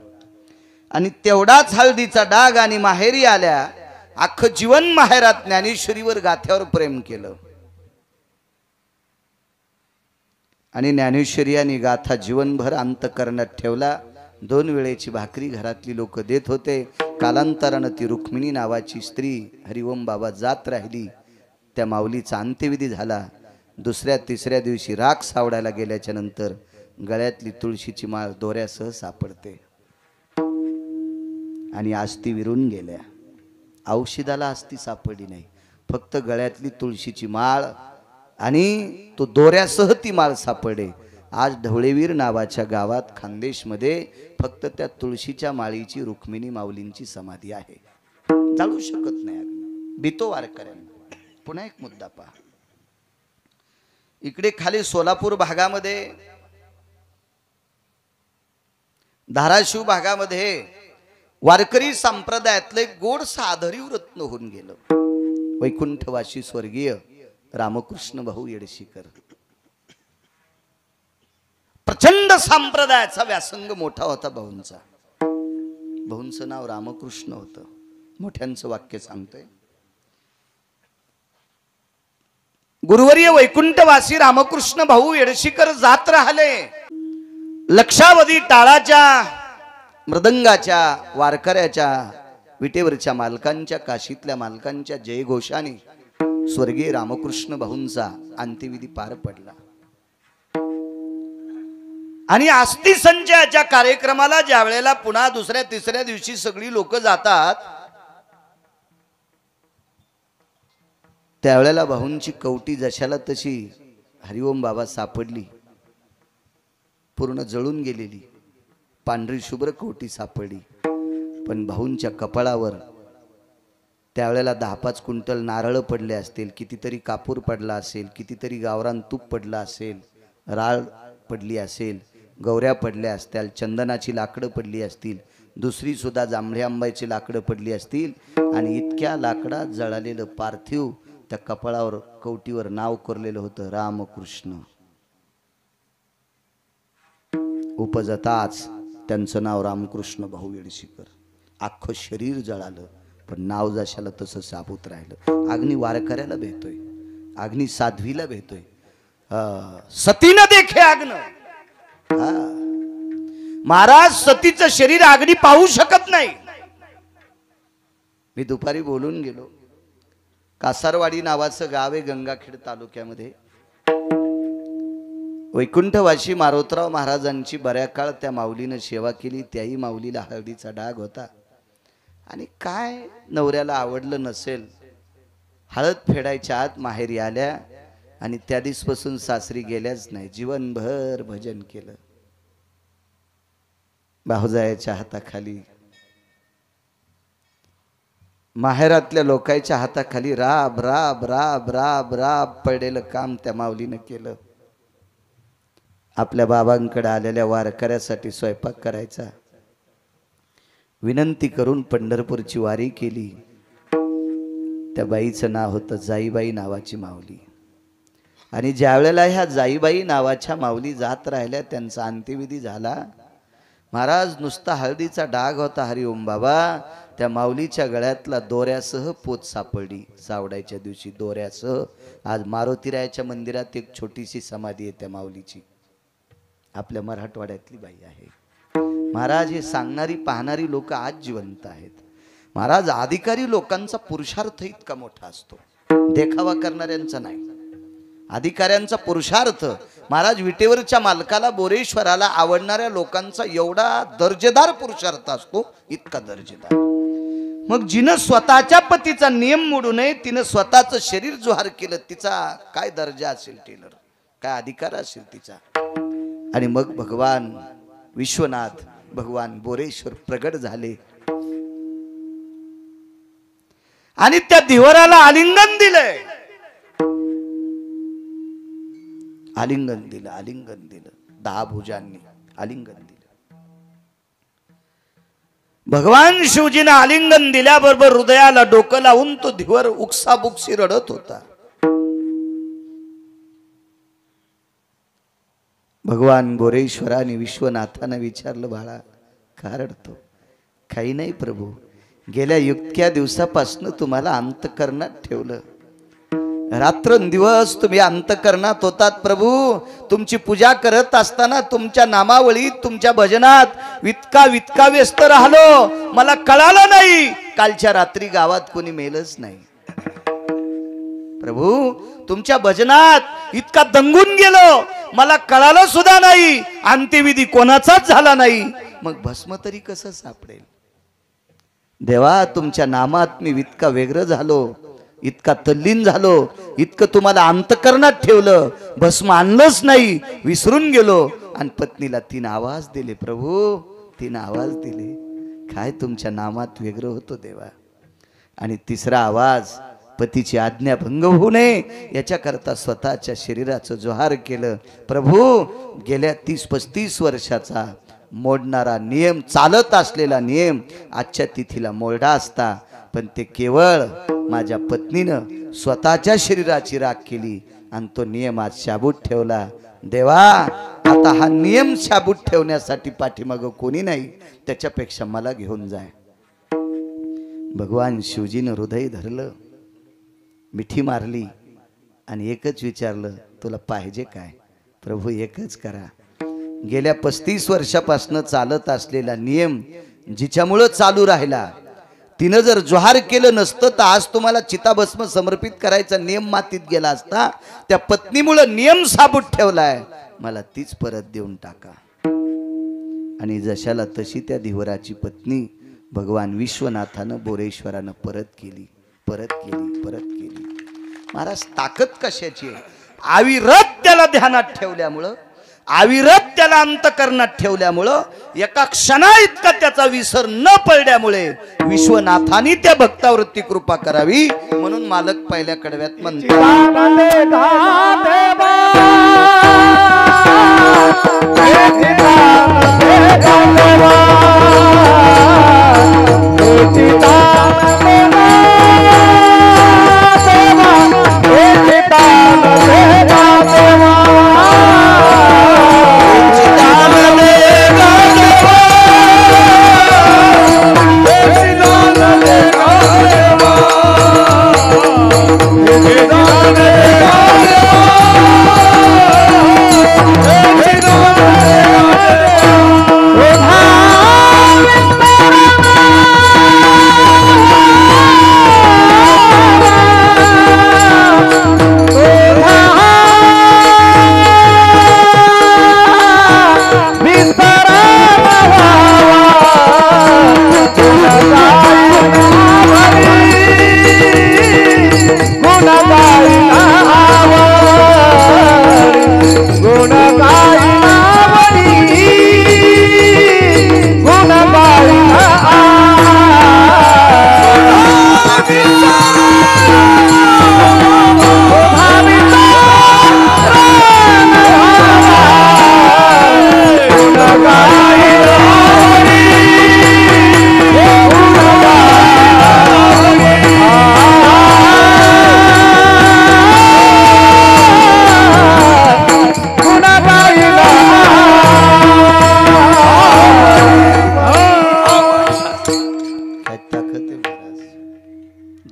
आणि तेवढाच हळदीचा डाग आणि माहेरी आल्या. अख्खं जीवन माहेरात ज्ञानेश्वरीवर गाथ्यावर प्रेम केलं आणि ज्ञानेश्वरी आणि गाथा जीवनभर अंतकरणात ठेवला. 2 वेळेची भाकरी घरातली लोक देत होते. कालांतरानं ती रुक्मिणी नावाची स्त्री हरिओम बाबा जात राहिली. त्या माऊलीचा अंत्यविधी झाला. 2ऱ्या-3ऱ्या दिवशी राख सावडायला गेल्याच्या नंतर गळ्यातली तुळशीची माळ दोऱ्यासह सापडते आणि आस्ती विरून गेल्या. औषधाला आस्ती सापडली नाही, फक्त गळ्यातली तुळशीची माळ आणि तो दोऱ्यासह ती माळ सापडे. आज ढवळेवीर नावाच्या गावात खानदेशमध्ये फक्त त्या तुळशीच्या माळीची रुक्मिणी माऊलींची समाधी आहे. जाळू शकत नाही अग्नी, भीतो वारकऱ्यांना. पुन्हा एक मुद्दा पहा. इकडे खाली सोलापूर भागामध्ये, धाराशिव भागामध्ये वारकरी संप्रदायातले गोड साधरी व्रत होऊन गेलं. वैकुंठवासी स्वर्गीय रामकृष्ण भाऊ येडशीकर. प्रचंड संप्रदायाचा व्यासंग मोठा होता भाऊंचा. भाऊंचं नाव रामकृष्ण होतं. मोठ्यांचं वाक्य सांगतोय. गुरुवर्य वैकुंठवासी रामकृष्ण भाऊ येडशीकर जात राहिले. लक्षावधी टाळाच्या, मृदंगाच्या, वारकऱ्याच्या, विटेवरच्या मालकांच्या, काशीतल्या मालकांच्या जयघोषाने स्वर्गीय रामकृष्ण भाऊंचा अंत्यविधी पार पडला. आणि आस्ती संचयाच्या कार्यक्रमाला ज्या वेळेला पुन्हा 2ऱ्या-3ऱ्या दिवशी सगळी लोक जातात, त्यावेळेला भाऊंची कवटी जशाला तशी हरिओम बाबा सापडली. पूर्ण जळून गेलेली पांढरी शुभ्र कवटी सापडली. पण भाऊंच्या कपाळावर त्यावेळेला 10-5 क्विंटल नारळ पडले असतील, कितीतरी कापूर पडला असेल, कितीतरी गावरान तूप पडला असेल, राळ पडली असेल, गौऱ्या पडल्या असतील, चंदनाची लाकडं पडली असतील, दुसरी सुद्धा जांभळे आंब्याची लाकडं पडली असतील. आणि इतक्या लाकडात जळालेलं पार्थिव त्या कपाळावर, कवटीवर नाव कोरलेलं होतं रामकृष्ण. उपजताच त्यांचं नाव रामकृष्ण भाऊ येडशीकर. अख्खं शरीर जळालं. पण नाव जशाला तसं साबूत राहिलं. अग्नी वारकऱ्याला भेटतोय, अग्नी साध्वीला भेटतोय, सतीनं देखे अग्न. महाराज सतीचं शरीर अग्नी पाहू शकत नाही. मी दुपारी बोलून गेलो. कासारवाडी नावाचं गाव आहे गंगाखेड तालुक्यामध्ये. वैकुंठवासी मारोतराव महाराजांची बऱ्या काळ त्या माऊलीनं सेवा केली. त्याही माऊलीला हळदीचा डाग होता आणि काय नवऱ्याला आवडलं नसेल, हळद फेडायच्या आत माहेरी आल्या आणि त्या दिवसापासून सासरी गेल्याच नाही. जीवनभर भजन केलं. भाऊजायाच्या हाताखाली, माहेरातल्या लोकांच्या हाताखाली राब राब राब राब राब पडलेलं काम त्या माऊलीनं केलं. आपल्या बाबांकडे आलेल्या वारकऱ्यासाठी स्वयंपाक करायचा. विनंती करून पंढरपूरची वारी केली. त्या बाईचं नाव होतं जाईबाई नावाची माऊली. आणि ज्या वेळेला ह्या जाईबाई नावाच्या माऊली जात राहिल्या, त्यांचा अंत्यविधी झाला. महाराज नुसता हळदीचा डाग होता. हरिओम बाबा. त्या माऊलीच्या गळ्यातला दोऱ्यासह पोत सापडली. सावडायच्या दिवशी दोऱ्यासह. आज मारुतीरायाच्या मंदिरात एक छोटीशी समाधी आहे त्या माऊलीची. आपल्या मराठवाड्यातली बाई आहे. महाराज हे सांगणारी पाहणारी लोक आज जिवंत आहेत. महाराज अधिकारी लोकांचा पुरुषार्थ इतका मोठा असतो, देखावा करणाऱ्यांचा नाही. अधिकाऱ्यांचा पुरुषार्थ, महाराज विटेवरच्या मालकाला, बोरेश्वराला आवडणाऱ्या लोकांचा एवढा दर्जेदार पुरुषार्थ असतो, इतका दर्जेदार. मग जिनं स्वतःच्या पतीचा नियम मोडू नये, तिनं स्वतःचं शरीर जोहार केलं. तिचा काय दर्जा असेल, टेलर काय अधिकार असेल तिचा. आणि मग भगवान विश्वनाथ, भगवान बोरेश्वर प्रगट झाले आणि त्या धिवराला आलिंगन दिलंय. आलिंगन दिलं, आलिंगन दिलं. 10 भुजांनी आलिंगन दिलं. भगवान शिवजीनं आलिंगन दिल्याबरोबर हृदयाला डोकं लावून तो धिवर उकसाबुकसी रडत होता. भगवान बोरेश्वराने विश्वनाथानं विचारलं, बाळा का रडतो? काही नाही प्रभू, गेल्या इतक्या दिवसापासून तुम्हाला अंतकरणात ठेवलं. रात्रंदिवस तुम्ही अंतकरणात होतात प्रभू. तुमची पूजा करत असताना तुमच्या नामावळीत, तुमच्या भजनात इतका व्यस्त राहिलो, मला कळालं नाही. कालच्या रात्री गावात कोणी मेलच नाही प्रभू. तुमच्या भजनात इतका दंगून गेलो, मला कळालं सुद्धा नाही. अंत्यविधी कोणाचाच झाला नाही. मग भस्म तरी कसं सापडेल? देवा, तुमच्या नामात मी इतका व्यग्र झालो, इतका तल्लीन झालो, इतकं तुम्हाला अंतकरणात ठेवलं, भस्म आणलंच नाही, विसरून गेलो. आणि पत्नीला 3 आवाज दिले प्रभू, 3 आवाज दिले. काय तुमच्या नामात व्यग्र होतो देवा. आणि 3रा आवाज, पतीची आज्ञा भंग होऊ नये याच्याकरता स्वतःच्या शरीराचं जोहार केलं. प्रभू, गेल्या 30-35 वर्षाचा मोडणारा नियम, चालत असलेला नियम आजच्या तिथीला मोडा असता, पण ते केवळ माझ्या पत्नीनं स्वतःच्या शरीराची राख केली आणि तो नियम आज शाबूत ठेवला. देवा, आता हा नियम शाबूत ठेवण्यासाठी पाठीमागं कोणी नाही, त्याच्यापेक्षा मला घेऊन जाय. भगवान शिवजीनं हृदय धरलं, मिठी मारली आणि एकच विचारलं, तुला पाहिजे काय? प्रभू एकच करा. गेल्या 35 वर्षापासून चालत असलेला नियम जिच्यामुळं चालू राहिला, तिनं जर जोहार केलं नसतं तर आज तुम्हाला चिताभस्म समर्पित करायचा नियम मातीत गेला असता. त्या पत्नीमुळं नियम साबूत ठेवलाय, मला तीच परत देऊन टाका. आणि जशाला तशी त्या धिवराची पत्नी भगवान विश्वनाथानं, बोरेश्वरानं परत केली. महाराज, ताकद कशाची आहे? अविरत त्याला ध्यानात ठेवल्यामुळं, अविरत त्याला अंतकरणात ठेवल्यामुळं, एका क्षणा इतका त्याचा विसर न पडल्यामुळे विश्वनाथाने त्या भक्तावरती कृपा करावी. म्हणून मालक पहिल्या कडव्यात म्हणतात,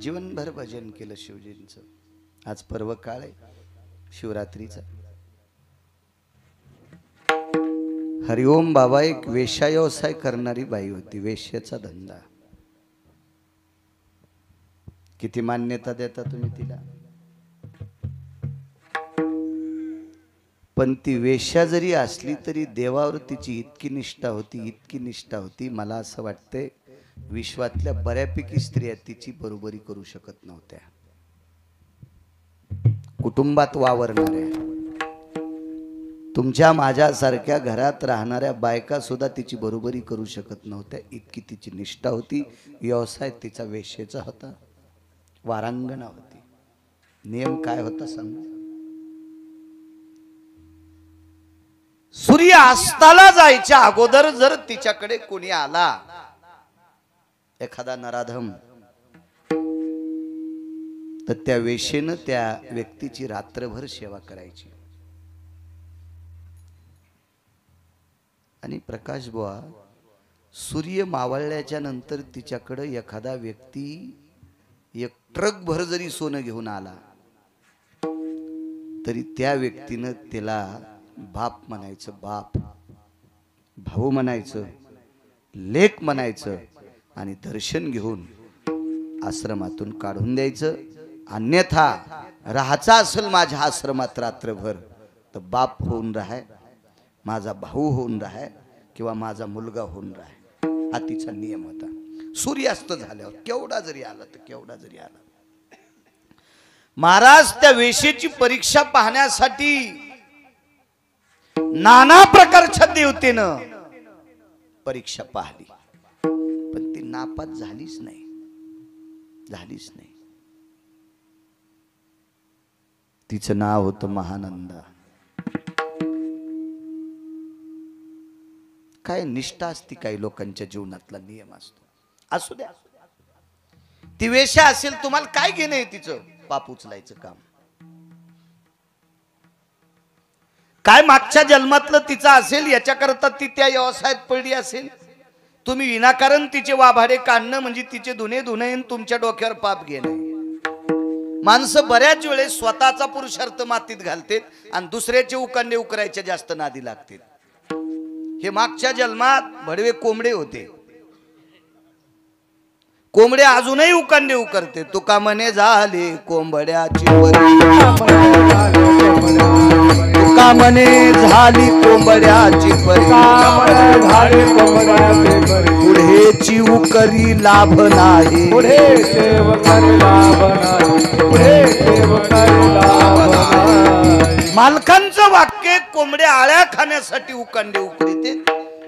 जीवनभर भजन केलं शिवजींचं. आज पर्व काळ आहे शिवरात्रीचा. हरिओम बाबा एक वेश्या व्यवसाय करणारी बाई होती, वेश्याचा धंदा. किती मान्यता देता तुम्ही तिला? पण ती वेश्या जरी असली तरी देवावर तिची इतकी निष्ठा होती, इतकी निष्ठा होती, मला असं वाटतंय विश्वातल्या बऱ्यापैकी स्त्रिया तिची बरोबरी करू शकत नव्हत्या. कुटुंबात वावरणाऱ्या, तुमच्या माझ्यासारख्या घरात राहणाऱ्या बायका सुद्धा तिची बरोबरी करू शकत नव्हत्या, इतकी तिची निष्ठा होती. व्यवसाय तिचा वेश्येचा होता, वारांगणा होती. नियम काय होता सांग? सूर्य अस्ताला जायच्या अगोदर जर तिच्याकडे कोणी आला, एखादा नराधम, तर त्या वेश्येनं त्या व्यक्तीची रात्रभर सेवा करायची. आणि प्रकाश बुवा, सूर्य मावळल्याच्या नंतर तिच्याकडे एखादा व्यक्ती एक ट्रक भर जरी सोनं घेऊन आला तरी त्या व्यक्तीनं तिला बाप म्हणायचं, बाप, भाऊ म्हणायचं, लेक म्हणायचं आणि दर्शन घेऊन आश्रमातून काढून द्यायचं. अन्यथा राहायचा असेल माझ्या आश्रमात रात्रभर तर बाप होऊन राहाय, माझा भाऊ होऊन राहाय किंवा माझा मुलगा होऊन राहाय. हा तिचा नियम होता. सूर्यास्त झाल्यावर केवढा जरी आला तर केवढा जरी आला. महाराज त्या वेश्येची परीक्षा पाहण्यासाठी नाना प्रकारच्या देवतेनं परीक्षा पाहिली, पण ती नापास झालीच नाही, झालीच नाही. तिचं नाव होतं महानंदा. काय निष्ठा असती काही लोकांच्या जीवनातला नियम असतो. असू द्या, ती वेश्या असेल, तुम्हाला काय घेणं आहे तिचं? पाप उचलायचं काम. काय मागच्या जन्मातलं तिचं असेल याच्याकरता ती त्या व्यवसायात पडली असेल. तुम्ही विनाकारण तिचे वाभाडे काढणं म्हणजे तिचे धुणे धुणे तुमच्या डोक्यावर पाप घेणं. माणसं बऱ्याच वेळेस स्वतःचा पुरुषार्थ मातीत घालतात आणि दुसऱ्याचे उकांडे उकरायच्या जास्त नादी लागतात. हे मागच्या जन्मात भडवे कोंबडे होते. कोंबडे अजूनही उकांडे उकरते. तुका म्हणे झाले कोंबड्याची परी, तुका म्हणे झाली कोंबड्याची परी, पुढेची उकरी लाभ नाही, मालकांचं वाक्य कोंबड्या आळ्या खाण्यासाठी उकांडे उकरीते.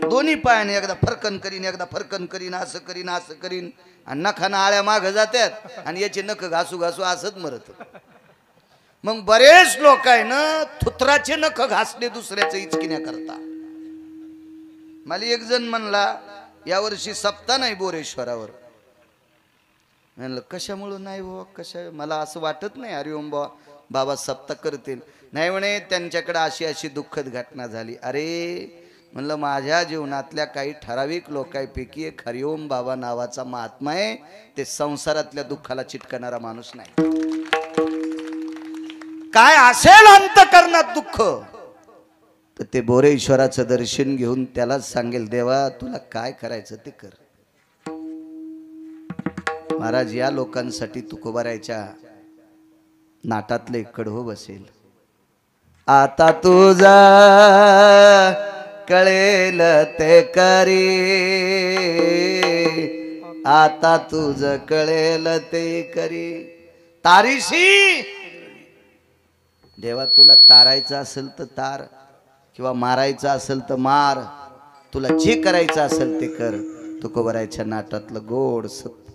दोन्ही पायाने एकदा फरकन करीन, एकदा फरकन करीन, असं करीन, असं करीन, आणि नखाना आळ्या माग जातात आणि याचे नख घासू घासू असत मरत. मग बरेच लोक आहे ना थुत्राचे नख घासले दुसऱ्याचं इचकिण्या करता. मला एक जण म्हणला यावर्षी सप्ताह नाही बोरेश्वरावर. म्हणलं कशामुळं नाही हो, कशा, मला असं वाटत नाही. हरिओम बाबा सप्ताह करतील. नाही म्हणे त्यांच्याकडे अशी अशी दुःखद घटना झाली. अरे म्हणलं माझ्या जीवनातल्या काही ठराविक लोकांपैकी एक हरिओम बाबा नावाचा महात्मा आहे. ते संसारातल्या दुःखाला चिटकणारा माणूस नाही. काय असेल अंतकरणात दुःख तर ते बोरेश्वराचं दर्शन घेऊन त्यालाच सांगेल, देवा तुला काय करायचं ते कर. महाराज या लोकांसाठी तुकोबारायच्या नाटातले कडहो बसेल. आता तुझा कळेल ते करी, आता तुझ कळेल ते करी. तारीशी देवा तुला तारायचं असेल तर तार, किंवा मारायचं असेल तर मार, तुला जे करायचं असेल ते कर. तुकोबारायच्या नाटातलं गोड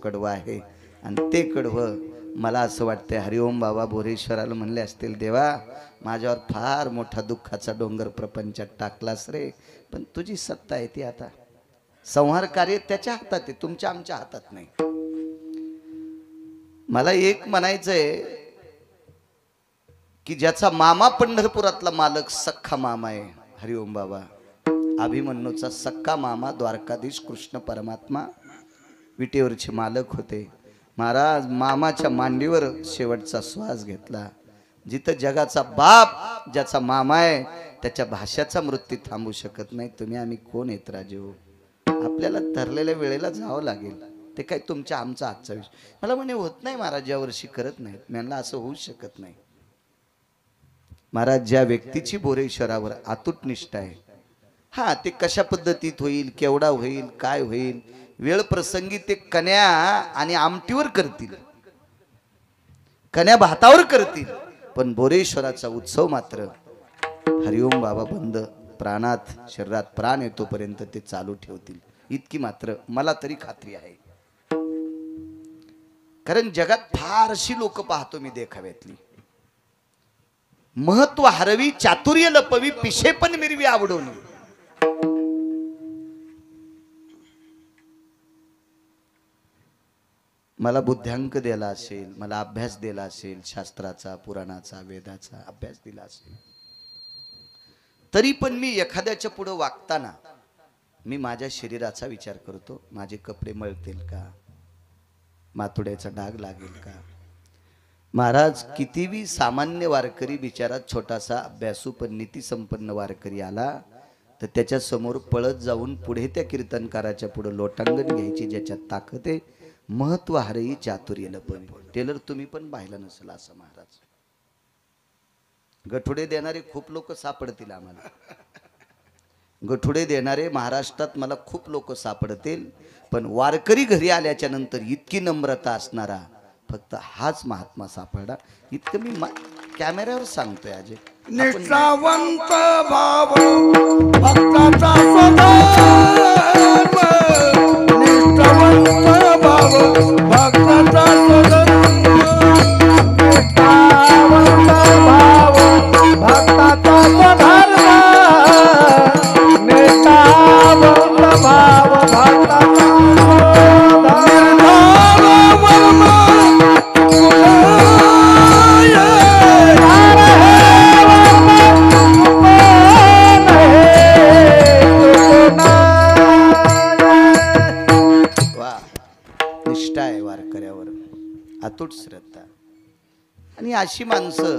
कडवं आहे. आणि ते कडवं मला असं वाटतंय हरिओम बाबा बोरेश्वराला म्हणले असतील, देवा माझ्यावर फार मोठा दुःखाचा डोंगर प्रपंचात टाकलास रे, पण तुझी सत्ता आहे ती. आता संहार कार्य त्याच्या हातात आहे, तुमच्या आमच्या हातात नाही. मला एक म्हणायचंय की ज्याचा मामा पंढरपुरातला मालक सख्खा मामा आहे हरिओम बाबा, अभिमन्यूचा सख्खा मामा द्वारकाधीश कृष्ण परमात्मा विटेवरचे मालक होते. महाराज मामाच्या मांडीवर शेवटचा श्वास घेतला. जिथं जगाचा बाप ज्याचा मामा आहे त्याच्या भाषाचा मृत्यू थांबू शकत नाही. तुम्ही आम्ही कोण येत राजेहो? आपल्याला ठरलेल्या वेळेला जावं लागेल. ते काय तुमच्या आमचा आजचा विषय. मला म्हणे होत नाही महाराज, या वर्षी करत नाहीत. म्हणलं असं होऊ शकत नाही महाराज. ज्या व्यक्तीची बोरेश्वरावर अतूट निष्ठा आहे, हा ते कशा पद्धतीत होईल, केवढा होईल, काय होईल, वेळ प्रसंगी ते कन्या आणि आमटीवर करतील, कन्या भातावर करतील, पण बोरेश्वराचा उत्सव मात्र हरिओम बाबा बंद प्राणात शरीरात प्राण येतोपर्यंत ते चालू ठेवतील. इतकी मात्र मला तरी खात्री आहे. कारण जगात फारशी लोक पाहतो मी देखाव्यातली. महत्व हरवी, चातुर्य लपवी, पिशे पण मिरवी आवडून. मला बुद्ध्यांक दिला असेल, मला अभ्यास दिला असेल, शास्त्राचा, पुराणाचा, वेदाचा अभ्यास दिला असेल, तरी पण मी एखाद्याच्या पुढे वागताना मी माझ्या शरीराचा विचार करतो. माझे कपडे मळतील का, मातुड्याचा डाग लागेल का. महाराज कितीवी सामान्य वारकरी बिचारा छोटासा अभ्यासू पण नीती संपन्न वारकरी आला तर त्याच्या समोर पळत जाऊन पुढे त्या कीर्तनकाराच्या पुढे लोटांगण घ्यायची ज्याच्यात ताकद आहे. महत्व हरई चातुर्य लपवी. टेलर तुम्ही पण पाहिलं नसेल असं महाराज. गठुडे देणारे खूप लोक सापडतील आम्हाला. गठुडे देणारे महाराष्ट्रात मला खूप लोक सापडतील, पण वारकरी घरी आल्याच्या नंतर इतकी नम्रता असणारा फक्त हाच महात्मा सापडा. इतकं मी कॅमेऱ्यावर सांगतोय. अजय निष्ठावंत भाव भक्ताचा स्वधर्म, निष्ठावंत भाव भक्ताचा स्वधर्म, निष्ठावंत भाव भक्ताचा स्वधर्म, निष्ठावंत भाव भक्ताचा अतूट श्रद्धा. आणि अशी माणसं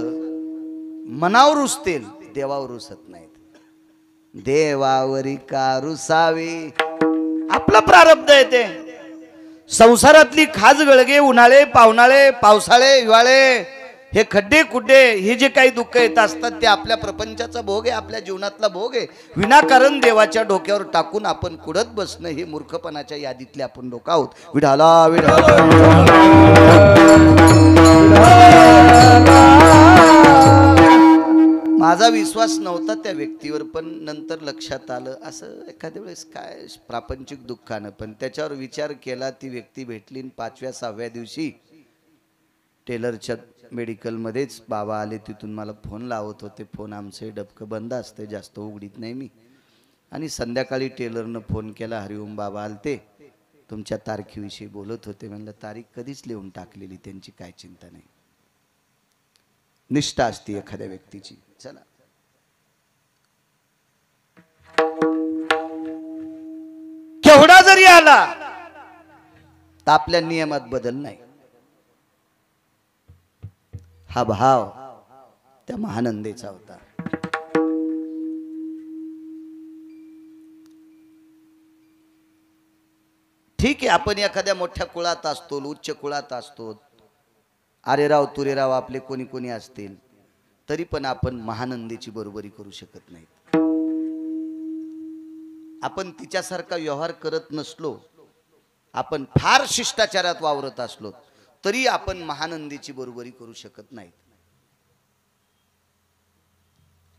मनावर रुसतील, देवावर रुसत नाहीत. देवावरी का रुसावे, आपला प्रारब्ध आहे ते. संसारातली खाज गळगे, उन्हाळे पावसाळे, पावसाळे हिवाळे, हे खड्डे खुड्डे, हे जे काही दुःख येत असतात ते आपल्या प्रपंचाचा भोग आहे, आपल्या जीवनातला भोग आहे. विनाकारण देवाच्या डोक्यावर टाकून आपण कुडत बसणं हे मूर्खपणाच्या यादीतले आपण लोक आहोत. विढाला विढाला माझा विश्वास नव्हता त्या व्यक्तीवर, पण नंतर लक्षात आलं असं एखाद्या वेळेस काय प्रापंचिक दुःखानं, पण त्याच्यावर विचार केला. ती व्यक्ती भेटली. 5व्या 6व्या दिवशी टेलरच्या मेडिकलमध्येच बाबा आले. तिथून मला फोन लावत होते. फोन आमचे डबकं बंद असते, जास्त उघडीत नाही मी. आणि संध्याकाळी टेलरनं फोन केला, हरिओम बाबा आलते, तुमच्या तारखेविषयी बोलत होते. म्हणलं तारीख कधीच लिहून टाकलेली, त्यांची काय चिंता नाही. निष्ठा असते एखाद्या व्यक्तीची. चला केवढा जरी आला तर आपल्या नियमात बदल नाही. हा भाव त्या महानंदेचा होता. ठीक आहे, आपण एखाद्या मोठ्या कुळात असतो, उच्च कुळात असतो, आरेराव तुरेराव आपले कोणी कोणी असतील, तरी पण आपण महानंदेची बरोबरी करू शकत नाही. आपण तिच्यासारखा व्यवहार करत नसलो, आपण फार शिष्टाचारात वावरत असलो, तरी आपण महानंदेची बरोबरी करू शकत नाही.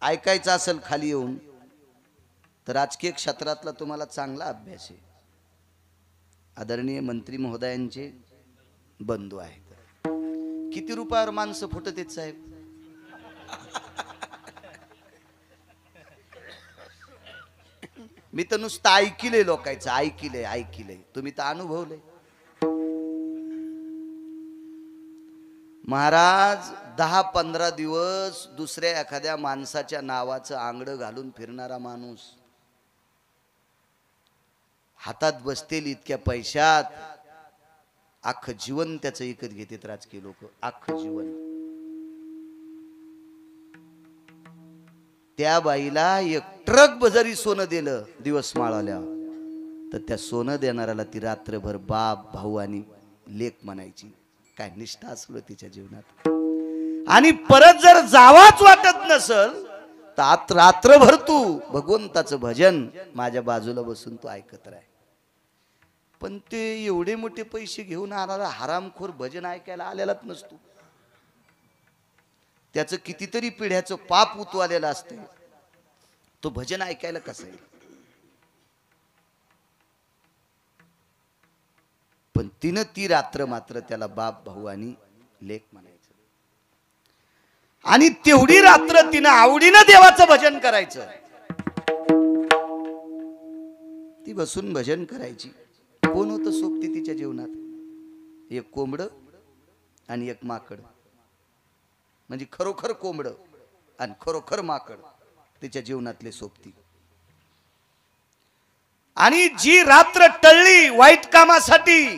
ऐकायचं असेल खाली येऊन तर राजकीय क्षेत्रातला तुम्हाला चांगला अभ्यास आहे. आदरणीय मंत्री महोदयांचे बंधू आहेत. किती रुपयावर माणसं फुटत आहेत साहेब? मी तर नुसतं ऐकिलंय, लोकांचं ऐकिलंय. तुम्ही तर अनुभवलंय. महाराज 10-15 दिवस दुसऱ्या एखाद्या माणसाच्या नावाचं आंगडं घालून फिरणारा माणूस, हातात बसतील इतक्या पैशात अख्खं जीवन त्याचं एकत घेतात राजकीय लोक, अख्खं जीवन. त्या बाईला एक ट्रक जरी सोनं दिलं दिवस माळाल्या, तर त्या सोनं देणाऱ्याला ती रात्रभर बाप भाऊ आणि लेख म्हणायची. काय निष्ठा असलो तिच्या जीवनात. आणि परत जर जावाच वाटत नसल तर रात्रभर तू भगवंताचं भजन माझ्या बाजूला बसून तू ऐकत राह. पण ते एवढे मोठे पैसे घेऊन आणारा हरामखोर भजन ऐकायला आलेलाच नसतो. त्याचं कितीतरी पिढ्याचं पाप उतवालेलं असते, तो भजन ऐकायला कसं आहे. पण तिनं ती रात्र मात्र त्याला बाप भाऊ आणि लेख म्हणायचं. आणि तेवढी रात्र तिनं आवडीनं देवाचं भजन करायचं. ती बसून भजन करायची. कोण होतं सोबती तिच्या जीवनात? एक कोंबड आणि एक माकड. म्हणजे खरोखर कोंबड आणि खरोखर माकड तिच्या जीवनातले सोबती. आणि जी रात्र टळली वाईट कामासाठी,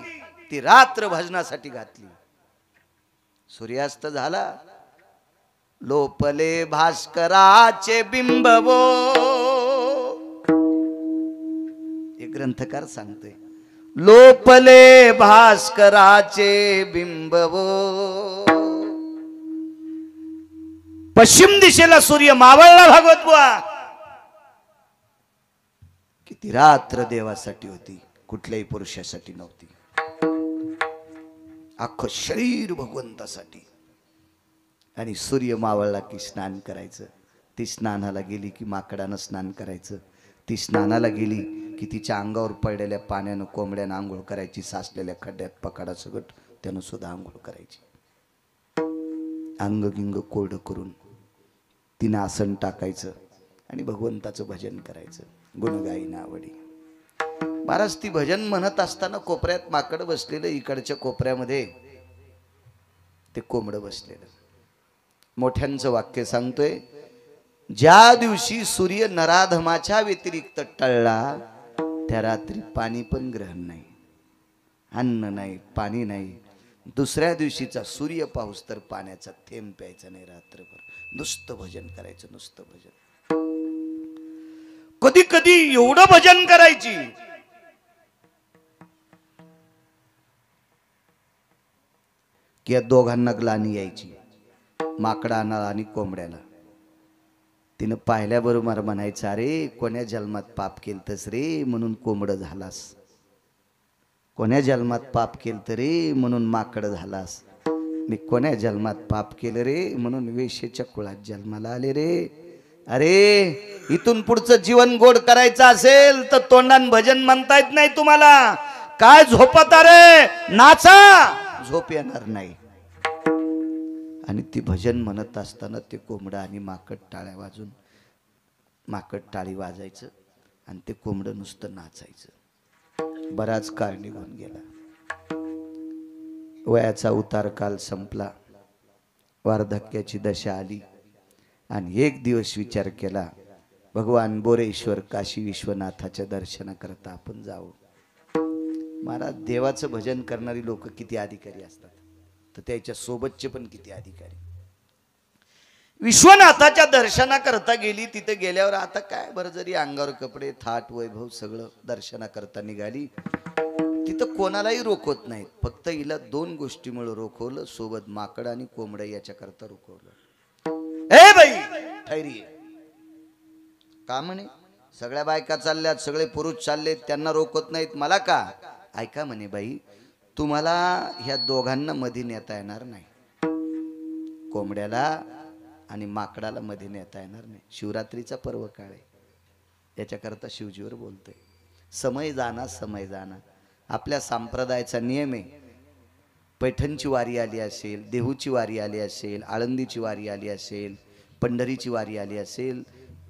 ती रात्र भजनासाठी घातली. सूर्यास्त झाला, लोपले भास्कराचे बिंबवो. एक ग्रंथकार सांगतोय, लोपले भास्कराचे बिंबवो. पश्चिम दिशेला सूर्य मावळला भागवत बुवा. किती रात्र देवासाठी होती, कुठल्याही पुरुषासाठी नव्हती. अख्खं शरीर भगवंतासाठी. आणि सूर्य मावळला की स्नान करायचं. ती स्नानाला गेली की माकडानं स्नान करायचं. ती स्नानाला गेली की तिच्या अंगावर पडलेल्या पाण्यानं कोंबड्यानं आंघोळ करायची. साचलेल्या खड्ड्यात पकाडा सगट त्यानं सुद्धा आंघोळ करायची. अंग गिंग कोरडं करून तिनं आसन टाकायचं आणि भगवंताचं भजन करायचं. गुणगायी नावडी. महाराज ती भजन म्हणत असताना कोपऱ्यात माकड बसलेलं, इकडच्या कोपऱ्यामध्ये ते कोंबड बसलेलं. मोठ्यांचं वाक्य सांगतोय, ज्या दिवशी सूर्य नराधमाच्या व्यतिरिक्त टळला त्या रात्री पाणी पण ग्रहण नाही, अन्न नाही, पाणी नाही. दुसऱ्या दिवशीचा सूर्य पाऊस तर पाण्याचा थेंब प्यायचा नाही. रात्रभर नुसतं भजन करायचं, नुसतं भजन. कधी कधी एवढं भजन करायची की या दोघांना ग्लानी यायची, माकडाला आणि कोंबड्याला. तिनं पाहिल्याबरोबर म्हणायचं, अरे कोण्या जन्मात पाप केलतस रे म्हणून कोंबड झालास, कोण्या जन्मात पाप केलत रे म्हणून माकड झालास, मी कोण्या जन्मात पाप केलं रे म्हणून वेश्येच्या कुळात जन्माला आले रे. अरे इथून पुढचं जीवन गोड करायचं असेल तर तोंडान भजन म्हणता येत नाही तुम्हाला. काय झोपता रे, नाचा, झोप येणार नाही. आणि ती भजन म्हणत असताना ते कोंबडं आणि माकड टाळ्या वाजून, माकड टाळी वाजायचं आणि ते कोंबडं नुसतं नाचायचं. बराच काळ निघून गेला. वयाचा उतार काल संपला, वार्धक्याची दशा आली. आणि एक दिवस विचार केला, भगवान बोरेश्वर काशी विश्वनाथाच्या दर्शनाकरता आपण जाऊ. महाराज देवाचं भजन करणारी लोक किती अधिकारी असतात, तर त्याच्या सोबतचे पण किती अधिकारी. विश्वनाथाच्या दर्शनाकरता गेली. तिथे गेल्यावर आता काय बरं, जरी अंगावर कपडे थाट वैभव सगळं दर्शनाकरता निघाली, तिथं कोणालाही रोखवत नाहीत. फक्त हिला दोन गोष्टीमुळे रोखवलं, सोबत माकड आणि कोंबड याच्याकरता रोखवलं. ए बाई ठैरी का म्हणे, सगळ्या बायका चालल्यात, सगळे पुरुष चाललेत, त्यांना रोखत नाहीत, मला का? ऐका म्हणे बाई, तुम्हाला ह्या दोघांना मध्ये नेता येणार नाही, कोंबड्याला आणि माकडाला मध्ये नेता येणार नाही. शिवरात्रीचा पर्व काळ आहे, याच्याकरता शिवजीवर बोलतोय. समय जाना, समय जाना. आपल्या संप्रदायाचा नियम आहे. पैठणची वारी आली असेल, देहूची वारी आली असेल, आळंदीची वारी आली असेल, पंढरीची वारी आली असेल,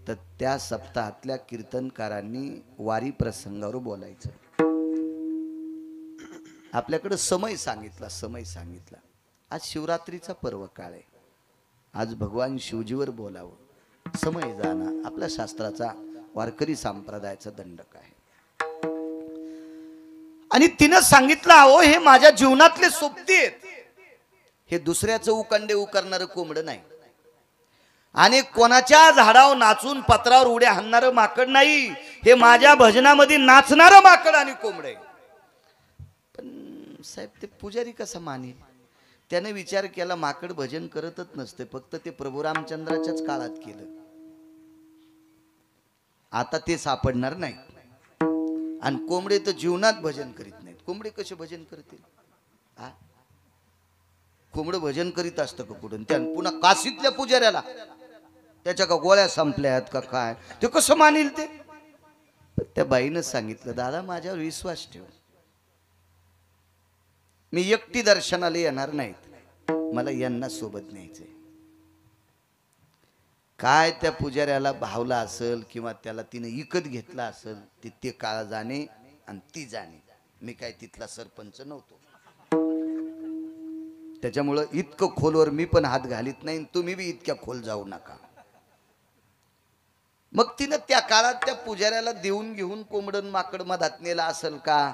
तर त्या सप्ताहातल्या कीर्तनकारांनी वारी प्रसंगावर बोलायचं. आपल्याकडे समय सांगितला, समय सांगितला. आज शिवरात्रीचा पर्व काळ आहे, आज भगवान शिवजीवर बोलावं. समय जाना आपल्या शास्त्राचा, वारकरी संप्रदायाचा दंडक आहे. आणि तिनं सांगितलं अहो हे माझ्या जीवनातले सोबती आहेत. हे दुसऱ्याचं उकंडे उकरणारं कोंबड नाही आणि कोणाच्या झाडावर नाचून पत्रावर उड्या हाणणारं माकड नाही. हे माझ्या भजनामध्ये नाचणारं माकड आणि कोंबड आहे. पण साहेब ते पुजारी कसा मानेल? त्याने विचार केला माकड भजन करतच नसते, फक्त ते प्रभू रामचंद्राच्याच काळात केलं. आता ते सापडणार नाही. आणि कोंबडे तर जीवनात भजन करीत नाहीत. कोंबडे कसे भजन करतील? हा, कोंबडं भजन करीत असतं का कुठून? त्यानं पुन्हा काशीतल्या पुजाऱ्याला त्याच्या का गोळ्या संपल्यात का काय, ते कसं मानेल? ते त्या बाईनं सांगितलं दादा माझ्यावर विश्वास ठेव, मी एकटी दर्शनाला येणार नाहीत, मला यांना सोबत न्यायचंय. काय त्या पुजाऱ्याला भावला असेल किंवा त्याला तिने विकत घेतला असेल ते काळ जाणे आणि ती जाणे. मी काय तिथला सरपंच नव्हतो, त्याच्यामुळं इतकं खोलवर मी पण हात घालीत नाही, तुम्ही बी इतक्या खोल जाऊ नका. मग तिनं त्या काळात त्या पुजाऱ्याला देऊन घेऊन कोंबडन माकड मधात नेला असेल का,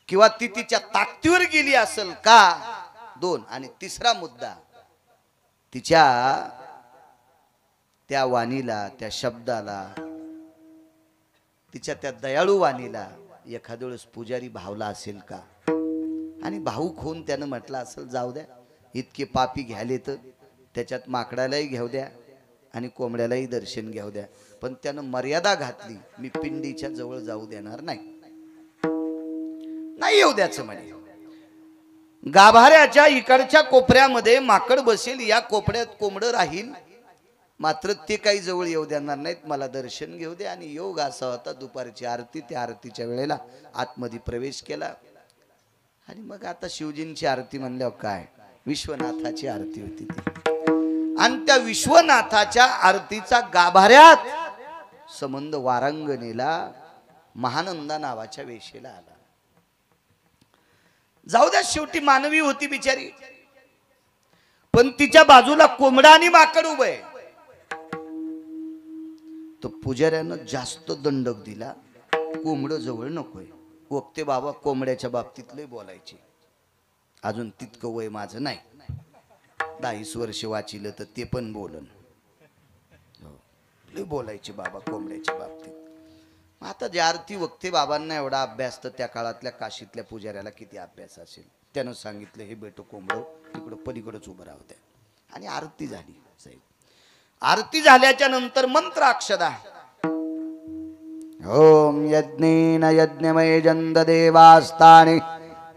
किंवा ती तिच्या ताकदीवर गेली असेल का? दोन. आणि तिसरा मुद्दा, तिच्या त्या वाणीला, त्या शब्दाला, तिच्या त्या दयाळू वाणीला एखाद्या वेळेस पुजारी भावला असेल का? आणि भाऊक होऊन त्यानं म्हटलं असेल जाऊ द्या, इतके पापी घ्याले तर त्याच्यात माकडालाही घेऊ द्या आणि कोंबड्यालाही दर्शन घेऊ द्या. पण त्यानं मर्यादा घातली, मी पिंडीच्या जवळ जाऊ देणार नाही, नाही येऊ द्याचं म्हणे. गाभाऱ्याच्या इकडच्या कोपऱ्यामध्ये माकड बसेल, या कोपऱ्यात कोंबड राहील, मात्र ते काही जवळ येऊ देणार नाहीत. मला दर्शन घेऊ दे. आणि योग असा होता दुपारची आरती, त्या आरतीच्या वेळेला आतमध्ये प्रवेश केला. आणि मग आता शिवजींची आरती म्हणल्यावर काय, विश्वनाथाची आरती होती ती. आणि त्या विश्वनाथाच्या आरतीचा गाभाऱ्यात संबंध वारांगणीला महानंदा नावाच्या वेशेला आला. जाऊ द्या, शेवटी मानवी होती बिचारी, पण तिच्या बाजूला कोंबडा आणि माकड उभे. तो पुजाऱ्यानं जास्त दंडक दिला, कोंबड जवळ नकोय. वक्ते बाबा कोंबड्याच्या बाबतीत लय बोलायचे, अजून तितकं वय माझं नाही, 10 वर्ष वाचिलं तर ते पण बोलन, लय बोलायचे बाबा कोंबड्याच्या बाबतीत. आता जे आरती वक्ते बाबांना एवढा अभ्यास, तर त्या काळातल्या काशीतल्या पुजाऱ्याला किती अभ्यास असेल. त्यानं सांगितलं हे बेटो कोंबड तिकडं पलीकडच उभं राहू द्या. आणि आरती झाली. साहेब आरती झाल्याच्या नंतर मंत्र अक्षदा, ओम यज्ञेन यज्ञमय जंद देवास्तानि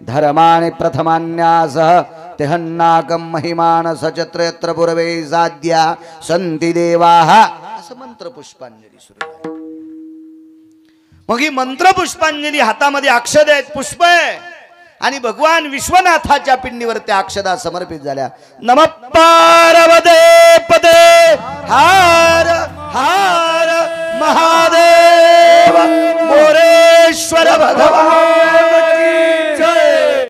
धर्माणि प्रथमान्यासः तेहन्नाकं महिमान सचत्रयत्र पूर्वे साध्या संति देवाः. असं मंत्र पुष्पांजली सुरू झाली. मग ही मंत्र पुष्पांजली, हातामध्ये अक्षदा आहेत, पुष्प आहे, आणि भगवान विश्वनाथाच्या पिंडीवर त्या अक्षदा समर्पित झाल्या. नमः पार्वते पदे हार हार महादेव मोरेश्वर भगवान.